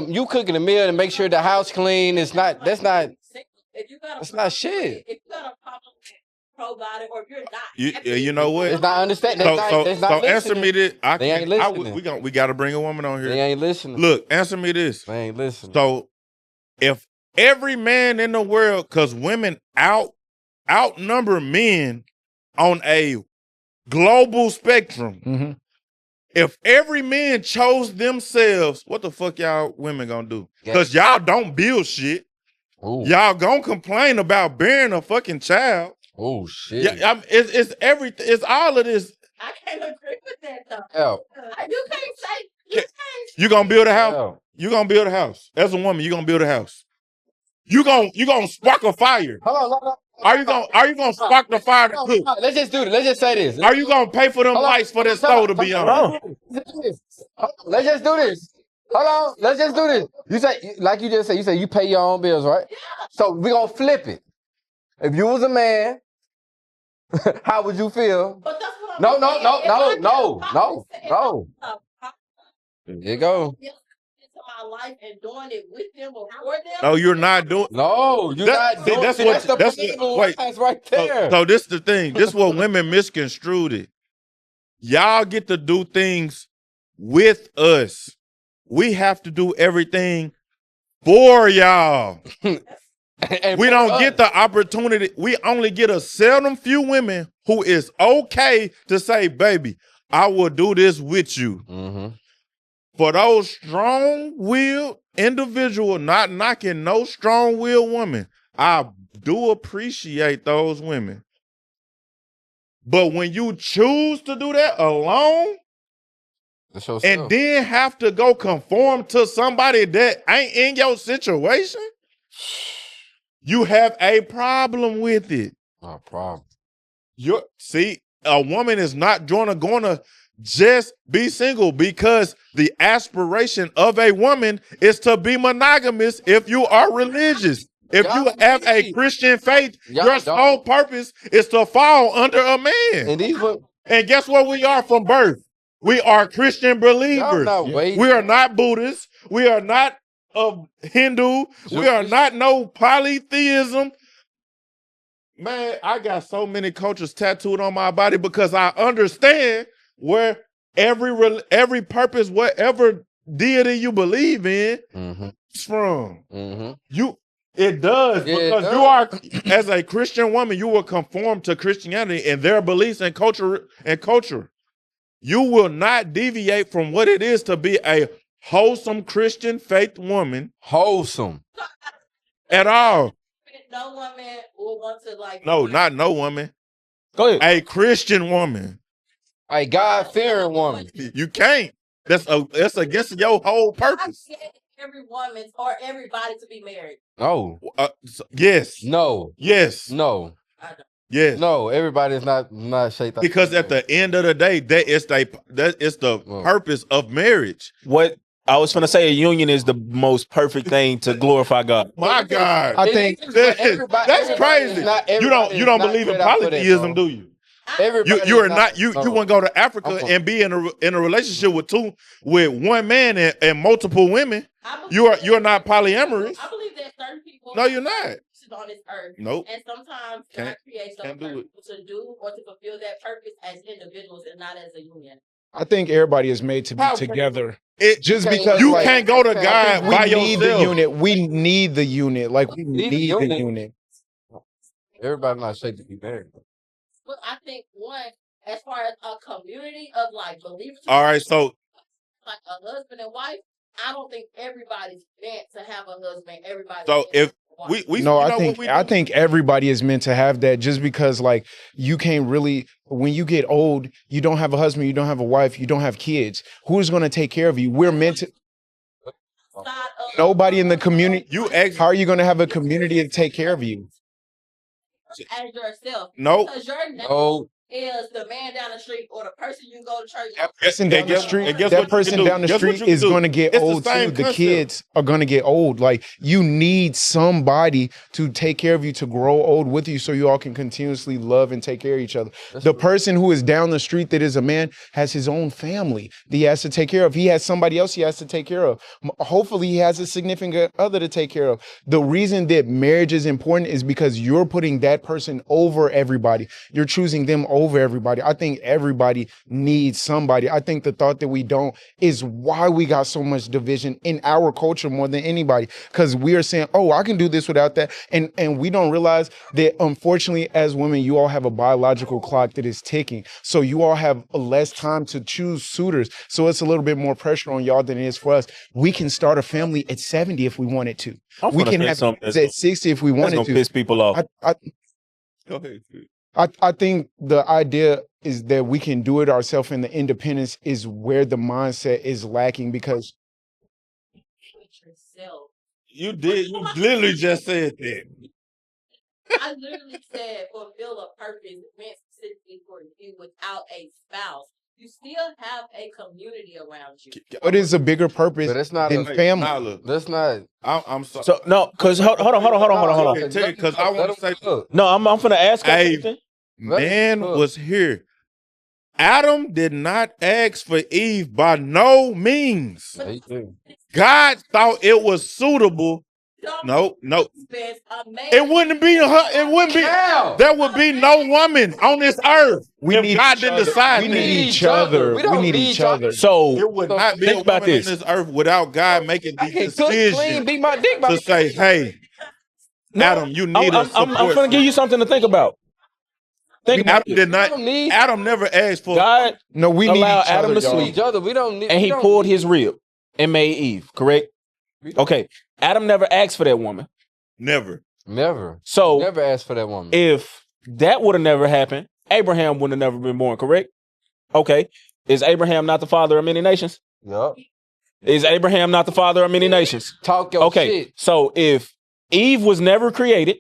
a meal to make sure the house clean. It's not. That's not. If you got a That's not problem shit. with- If you got a problem with providing, or if you're not, You, happy, you know what? It's not understanding. So, That's not answer listening. me this. They ain't listening. We got to bring a woman on They here. ain't listening. Look, answer me this. They ain't listening. So, if every man in the world, because women outnumber men on a global spectrum, Mm-hmm. if every man chose themselves, what the fuck y'all women gonna do? Because y'all don't build shit. Ooh. Y'all gonna complain about bearing a fucking child. Oh shit. Yeah, it's everything. It's all of this. I can't agree with that though. Hell. You can't say you can't. You gonna build a house? Hell. You gonna build a house. As a woman, you gonna build a house. You gonna spark a fire. Hold on. Are you gonna spark the fire to cook? Let's just do it. Let's just say this. Are you gonna pay for them Hold on. lights for that stove to be on? Let's just do this. Hold on. Let's just do this. You say, like you just said, you pay your own bills, right? Yeah. So we gonna flip it. If you was a man, how would you feel? But that's what I'm No. saying. There you go. Into my life and doing it with them or for them. No, you're not doing. No, you're That- not see, doing. that's See, what- that's the that's principle. what- wait. That's right there. So this the thing. This is what women misconstrued it. Y'all get to do things with us. We have to do everything for y'all. And We for don't us. get the opportunity. We only get a seldom few women who is okay to say, baby, I will do this with you. Mhm. For those strong-willed individual, not knocking no strong-willed woman, I do appreciate those women. But when you choose to do that alone That's yourself. and then have to go conform to somebody that ain't in your situation, you have a problem with it. No problem. See, a woman is not gonna just be single because the aspiration of a woman is to be monogamous if you are religious. If you have a Christian faith, Y'all your don't. sole purpose is to fall under a man. And these women, And guess what we are from birth? We are Christian y'all believers. not waiting. We are not Buddhists. We are not Hindu. We are not no polytheism. Man, I got so many cultures tattooed on my body because I understand where every purpose, whatever deity you believe in, Mhm. is from. Mhm. It does Yeah, it because does. you are, as a Christian woman, you will conform to Christianity and their beliefs and culture. You will not deviate from what it is to be a wholesome Christian faith woman Wholesome. at all. No woman will want to like. No, not no woman. Go ahead. A Christian woman. A God-fearing woman. You can't. That's against your whole purpose. I get every woman or everybody to be married. No. Yes. No. Yes. No. Yes. No. Everybody's not shaitan. Because at the end of the day, that is the Well. purpose of marriage. What I was gonna say, a union is the most perfect thing to glorify God. My God. I think That's crazy. You don't believe in polytheism, do you? You are not you want to go to Africa and be in a relationship with one man and multiple women. You're not polyamorous. I believe that certain people. No, you're not. On this earth. Nope. And sometimes God Can't- creates those can't do it. people to do or to fulfill that purpose as individuals and not as a union. I think everybody is made to be How- together. It Just Okay, because you like, can't go to God we by need the yourself. unit. We need the unit. Like we Need the need the unit. unit. Everybody not shaped to be married. But I think one, as far as a community of like believers, All right, so like a husband and wife, I don't think everybody's meant to have a husband. Everybody. So if we No, you I know think what we I do? think everybody is meant to have that. Just because like you can't really, when you get old, you don't have a husband, you don't have a wife, you don't have kids. Who's going to take care of you? We're meant to. Nobody in the community. You ex How are you going to have a community to take care of you? as yourself. no. Because your No. is the man down the street or the person you go to church. That person down the street, guess what that you person can do? down the Guess what street you can is do? going to get It's the old too. same The concept. kids are going to get old. Like you need somebody to take care of you, to grow old with you, so you all can continuously love and take care of each other. The person who is down the street that is a man has his own family that he has to take care of. He has somebody else he has to take care of. Hopefully, he has a significant other to take care of. The reason that marriage is important is because you're putting that person over everybody. You're choosing them over everybody. I think everybody needs somebody. I think the thought that we don't is why we got so much division in our culture more than anybody, because we are saying, oh, I can do this without that. And we don't realize that, unfortunately, as women, you all have a biological clock that is ticking. So you all have less time to choose suitors. So it's a little bit more pressure on y'all than it is for us. We can start a family at 70 if we wanted to. I'm We finna can say have something kids that's at 60 if we gonna wanted to. piss people off. Go ahead. I think the idea is that we can do it ourselves, and the independence is where the mindset is lacking, because With yourself. You literally just said that. I literally said fulfill a purpose meant specifically for you without a spouse. You still have a community around you. what is a bigger purpose But it's not than a- family? Nyla, That's not. I'm sorry. So no, because hold on. Because I want to say, No, I'm finna ask her Hey. something. man Look. was here. Adam did not ask for Eve by no means. God thought it was suitable. No. It wouldn't be her. It wouldn't be. How? There would be no woman on this earth if God each didn't other. decide We that. need each other. We don't We need need each y'all. other. So It would not be a Think about woman on this. this earth without God making I the can't cook, clean, decision beat my dick by to say, "Hey, Adam, you need a support." I'm finna give you something to think about. Think about Adam it. did not. We don't need- Adam never asked for. God No, we need Allow each Adam other, to y'all. sleep. each other. We don't need. and we he don't pulled need- his rib and made Eve, correct? Okay. Adam never asked for that woman. Never. Never. So Never asked for that woman. if that would have never happened, Abraham would have never been born, correct? Okay. Is Abraham not the father of many nations? Yup. Is Abraham not the father of many nations? Talk your Okay. shit. So if Eve was never created,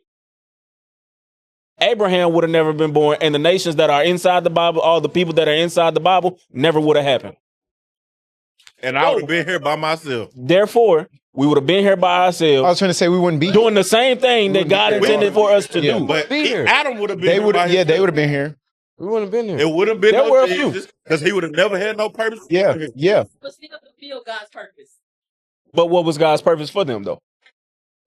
Abraham would have never been born, and the nations that are inside the Bible, all the people that are inside the Bible, never would have happened. And I would have been here by myself. Therefore, we would have been here by I ourselves was trying to say we wouldn't be. doing the same thing that God intended for us to Yeah. do. But Be here. Adam would have been. They here would. by Yeah, they himself. would have been here. We wouldn't have been here. It would have been There no were a few. because he would have never had no purpose. Yeah, yeah. But still fulfill God's purpose. But what was God's purpose for them, though?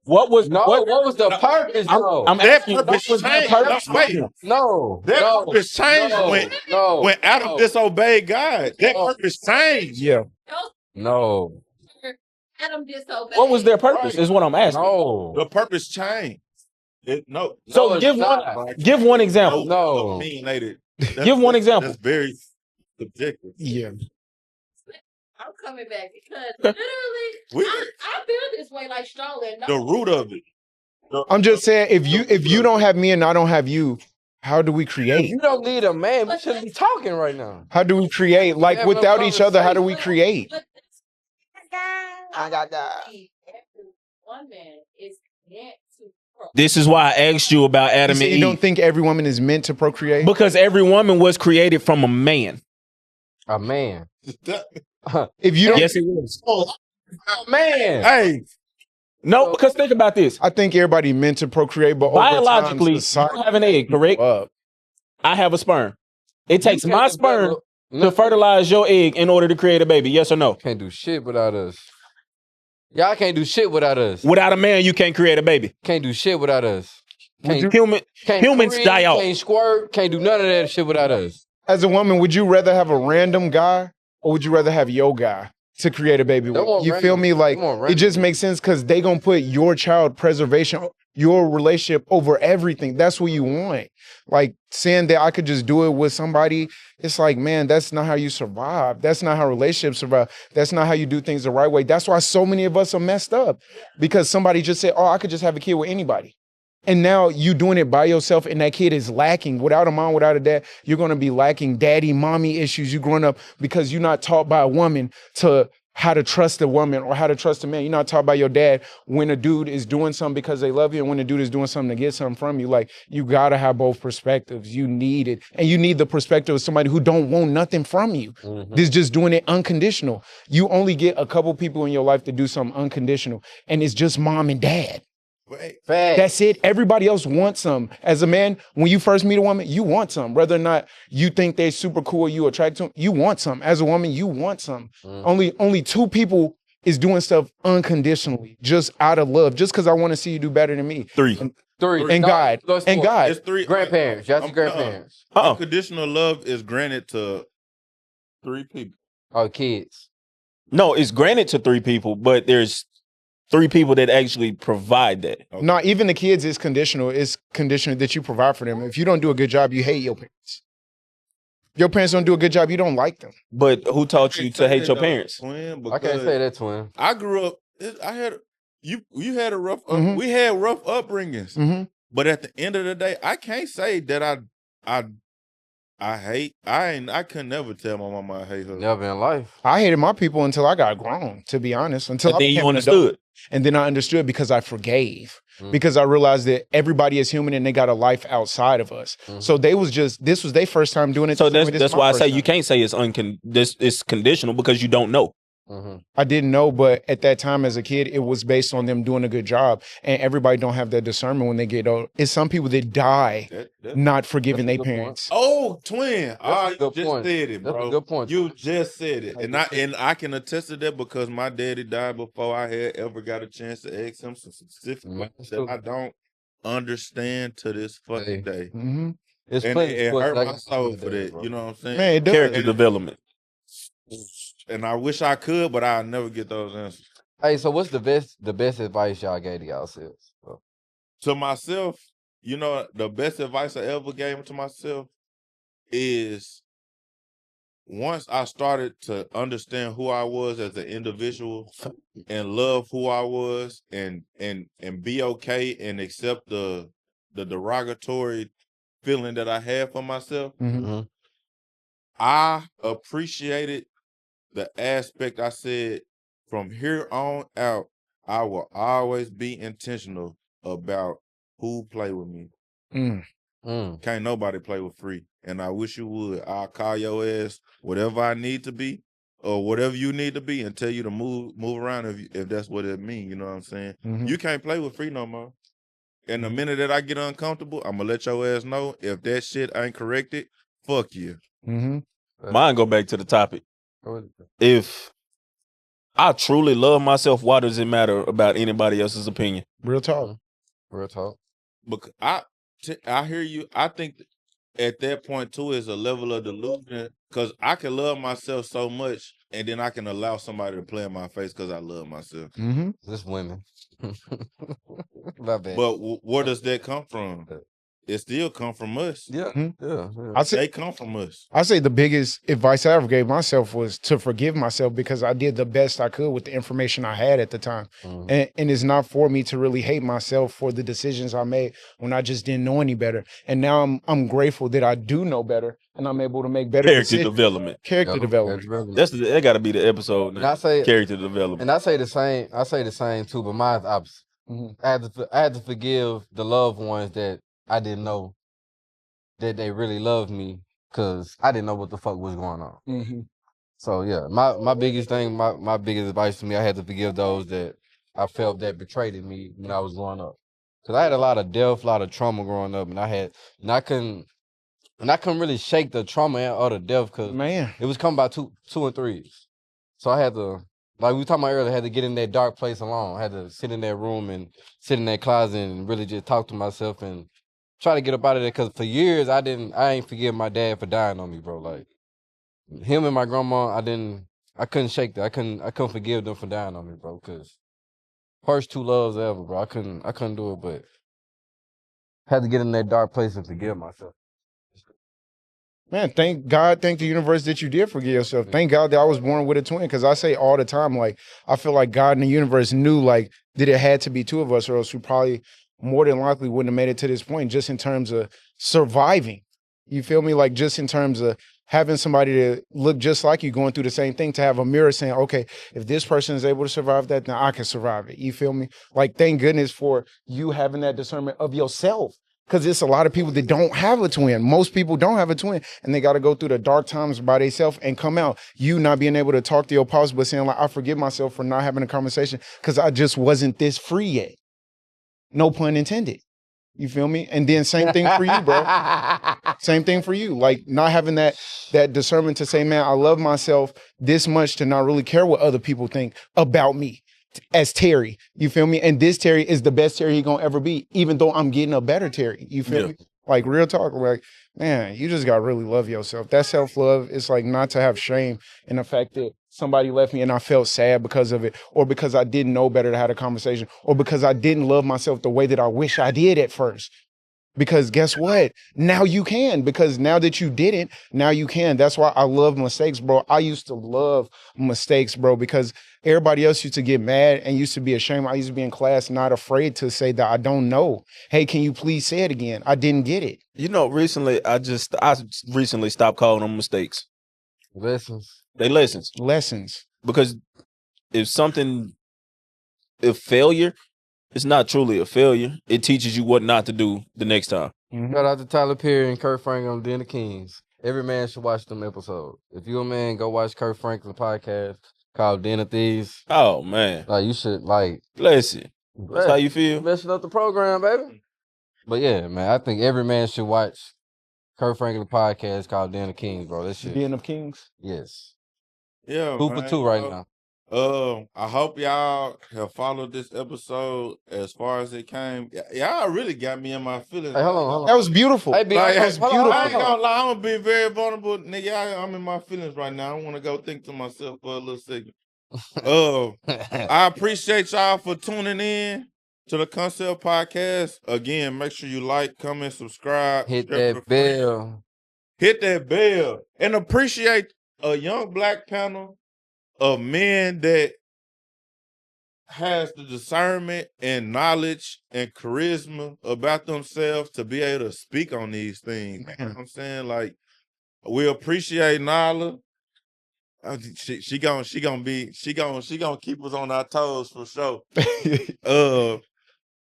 What was No, what was the purpose, though? I'm That asking you, what purpose was their changed. purpose? Wait, No. that no, purpose changed no, when no, Adam no, disobeyed God. That No. purpose changed. Yeah. No. Adam disobeyed. What was their purpose? Is what I'm asking. No. The purpose changed. No. So No, it's give not. one. Give one example. No. Opinionated. Give one example. That's very subjective. Yeah. I'm coming back because Okay. literally, I feel this way like strongly. No, The root of it. I'm just saying, if you don't have me and I don't have you, how do we If create? you don't need a man, we shouldn't be talking right now. How do we create? Like Have no without each other, how do we but- create? but I got that. every woman is meant to This is why I asked you about Adam So and you don't Eve. think every woman is meant to procreate? Because every woman was created from a man. A man. If you don't, Yes, it was. A man. Hey, No, because think about this. I think everybody meant to procreate, but Biologically, over time, you have an egg, correct? I have a sperm. It takes my sperm to fertilize your egg in order to create a baby. Yes or no? Can't do shit without us. Y'all can't do shit without us. Without a man, you can't create a baby. Can't do shit without us. Can't, can't Humans cream, die out. Can't squirt. Can't do none of that shit without us. as a woman, would you rather have a random guy or would you rather have your guy to create a baby? Don't want You feel random. me? Like Don't want it random. just makes sense because they gonna put your child preservation, your relationship over everything. That's what you want. Like saying that I could just do it with somebody, it's like, man, that's not how you survive. That's not how relationships survive. That's not how you do things the right way. That's why so many of us are messed up because somebody just said, oh, I could just have a kid with anybody. And now you doing it by yourself and that kid is lacking. Without a mom, without a dad, you're going to be lacking daddy, mommy issues. You growing up because you're not taught by a woman to how to trust a woman or how to trust a man. You know, I talk about your dad when a dude is doing something because they love you and when a dude is doing something to get something from you. Like, you gotta have both perspectives. You need it. And you need the perspective of somebody who don't want nothing from you. This just doing it unconditional. You only get a couple people in your life to do something unconditional, and it's just mom and dad. Fact. That's it. Everybody else wants some. As a man, when you first meet a woman, you want some. Whether or not you think they're super cool, you attract to them, you want some. As a woman, you want some. Only two people is doing stuff unconditionally, just out of love, just because I want to see you do better than me. Three. And God. And God. It's 3 Grandparents. Y'all see grandparents. Unconditional love is granted to 3 people. Oh, kids. No, it's granted to 3 people, but there's 3 people that actually provide that. Okay. No, even the kids is conditional. It's conditional that you provide for them. If you don't do a good job, you hate your parents. Your parents don't do a good job, you don't like them. But who taught you to hate your parents? Twin, I can't say that, twin. I grew up. I had you had a rough. Mhm. We had rough upbringings, Mm-hmm. but at the end of the day, I can't say that I hate. I could never tell my mama I hate her. Never in life. I hated my people until I got grown, to be honest. Until And I then you became an adult. understood. And then I understood because I forgave. Mm. Because I realized that everybody is human and they got a life outside of us. So this was their first time doing it. So to me. This that's is my why I first say time. you can't say it's conditional because you don't know. I didn't know, but at that time as a kid, it was based on them doing a good job. And everybody don't have that discernment when they get old. It's some people that die not forgiving their That's a good point. parents. Oh, twin! a You good just point. said it, That's a bro. good point, You twin. just said it, and I can attest to that because my daddy died before I had ever got a chance to ask him some specific questions that I don't understand to this fucking day. Mm-hmm. It's And plenty it of hurt questions I my can soul ask for today, that. bro. You know what I'm saying? Man, it does. Character development. And I wish I could, but I'll never get those answers. Hey, so what's the best advice y'all gave to yourselves? To myself, you know, the best advice I ever gave to myself is once I started to understand who I was as an individual and love who I was and be okay and accept the derogatory feeling that I had for myself, Mhm. I appreciated the aspect I said from here on out, I will always be intentional about who play with me. Mm. Can't nobody play with free. And I wish you would. I'll call your ass whatever I need to be or whatever you need to be and tell you to move around if that's what it means. You know what I'm saying? Mhm. You can't play with free no more. And the minute that I get uncomfortable, I'm going to let your ass know if that shit ain't corrected, fuck you. Mm-hmm. Mine go back to the topic. What- If I truly love myself, why does it matter about anybody else's opinion? Real talk. Real talk. Because I hear you. I think at that point too is a level of delusion because I can love myself so much and then I can allow somebody to play in my face because I love myself. Mm-hmm. This women. My bad. But where does that come from? It still come from us. yeah, Mhm. yeah. I say They come from us. the biggest advice I ever gave myself was to forgive myself because I did the best I could with the information I had at the time. Mhm. And it's not for me to really hate myself for the decisions I made when I just didn't know any better. And now I'm grateful that I do know better and I'm able to make better Character decisions. development. Character development. That got to be the episode. And I say, Character development. and I say the same. I say the same too, but mine's opposite. Mhm. I had to forgive the loved ones that I didn't know that they really loved me because I didn't know what the fuck was going on. Mm-hmm. So yeah, my biggest thing, my biggest advice to me, I had to forgive those that I felt that betrayed me when I was growing up. Cause I had a lot of death, a lot of trauma growing up, and I couldn't really shake the trauma or the death because Man. it was coming by two and threes. So I had to, like we were talking about earlier, I had to get in that dark place alone. I had to sit in that room and sit in that closet and really just talk to myself and try to get up out of there. Cause for years I ain't forgive my dad for dying on me, bro. Like him and my grandma, I couldn't shake that. I couldn't forgive them for dying on me, bro. Cause first 2 loves ever, bro. I couldn't do it, but had to get in that dark place and forgive myself. Man, thank God, thank the universe that you did forgive yourself. Thank God that I was born with a twin. Cause I say all the time, like, I feel like God and the universe knew like that it had to be 2 of us, or else we probably more than likely wouldn't have made it to this point, just in terms of surviving. You feel me? Like just in terms of having somebody to look just like you going through the same thing, to have a mirror saying, okay, if this person is able to survive that, then I can survive it. You feel me? Like, thank goodness for you having that discernment of yourself. Because it's a lot of people that don't have a twin. Most people don't have a twin, and they got to go through the dark times by themselves and come out. You not being able to talk to your pops, but saying, like, I forgive myself for not having a conversation because I just wasn't this free yet. No pun intended. You feel me? And then same thing for you, bro. Same thing for you. Like, not having that discernment to say, man, I love myself this much to not really care what other people think about me as Terry. You feel me? And this Terry is the best Terry he gonna ever be, even though I'm getting a better Terry. You feel me? Like, real talk. Like, man, you just gotta really love yourself. That self-love is like not to have shame in the fact that somebody left me and I felt sad because of it, or because I didn't know better to have a conversation, or because I didn't love myself the way that I wish I did at first. Because guess what? Now you can. Because now that you didn't, now you can. That's why I love mistakes, bro. I used to love mistakes, bro, because everybody else used to get mad and used to be ashamed. I used to be in class not afraid to say that I don't know. Hey, can you please say it again? I didn't get it. You know, recently I recently stopped calling them mistakes. Lessons. They lessons. Lessons. Because if failure, it's not truly a failure. It teaches you what not to do the next time. Mhm. Shout out to Tyler Perry and Kurt Franklin on Den of Kings. Every man should watch them episodes. If you a man, go watch Kurt Franklin's podcast called Den of Thieves. Oh man, Like, you should, like, bless you. That's how you feel. messing up the program, baby. But yeah, man, I think every man should watch Kurt Franklin's podcast called Den of Kings, bro. This shit. Den of Kings. Yes. Yeah, 2 for 2 right now. I hope y'all have followed this episode as far as it came. Y'all really got me in my feelings. Hey, hold on. That was beautiful. Hey, B, Like, that was hold on, beautiful. I ain't hold on. gonna lie, I'm gonna be very vulnerable, nigga. I'm in my feelings right now. I want to go think to myself for a little second. I appreciate y'all for tuning in to the Concept Podcast. Again, make sure you like, comment, subscribe, Hit share that with a friend. bell. Hit that bell, and appreciate a young black panel of men that has the discernment and knowledge and charisma about themselves to be able to speak on these things. You know what I'm saying? Like, we appreciate Nala. She gonna keep us on our toes for sure.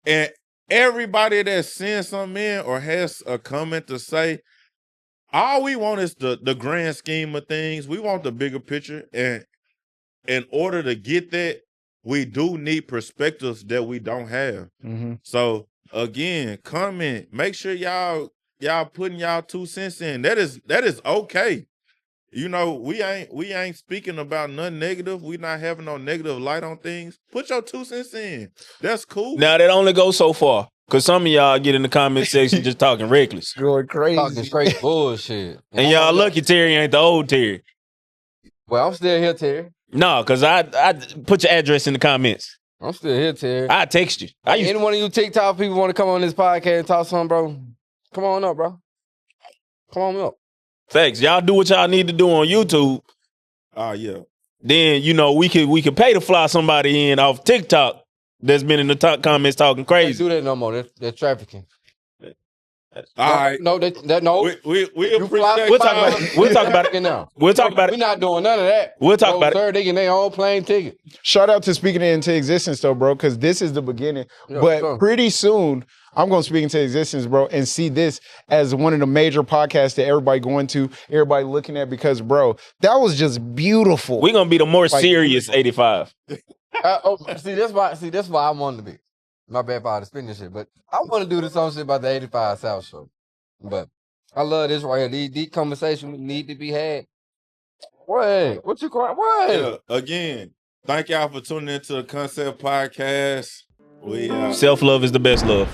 And everybody that sends something in or has a comment to say, all we want is the grand scheme of things. We want the bigger picture, and in order to get that, we do need perspectives that we don't have. Mm-hmm. So again, comment. Make sure y'all putting y'all 2 cents in. That is okay. You know, we ain't speaking about nothing negative. We not having no negative light on things. Put your 2 cents in. That's cool. Now that only goes so far. Cause some of y'all get in the comment section just talking reckless. Going crazy. Talking straight bullshit. And y'all lucky Terry ain't the old Terry. Well, I'm still here, Terry. No, cause I put your address in the comments. I'm still here, Terry. I text you. Any one of you TikTok people want to come on this podcast and talk something, bro? Come on up, bro. Come on up. Thanks. Y'all do what y'all need to do on YouTube. Yeah. Then, you know, we could pay to fly somebody in off TikTok that's been in the comments talking Can't crazy. do that no more. That's trafficking. All right. No, that no. We You fly- appreciate We'll talk about it. We'll talk about it. now. We'll talk about We're it. not doing none of that. We'll talk about it. Sir, they get their own plane ticket. Shout out to speaking it into existence, though, bro, because this is the beginning. Yeah, but sure. pretty soon, I'm going to speak into existence, bro, and see this as one of the major podcasts that everybody going to, everybody looking at, because, bro, that was just beautiful. We're gonna be the more Like, serious 85. That's why I wanted to be. My bad for all the spinning shit, but I want to do this on shit about the 85 South show. But I love this right here. These conversations need to be had. Wait, what you crying? What? Yeah. Again, thank y'all for tuning into the Concept Podcast. We Self-love is the best love.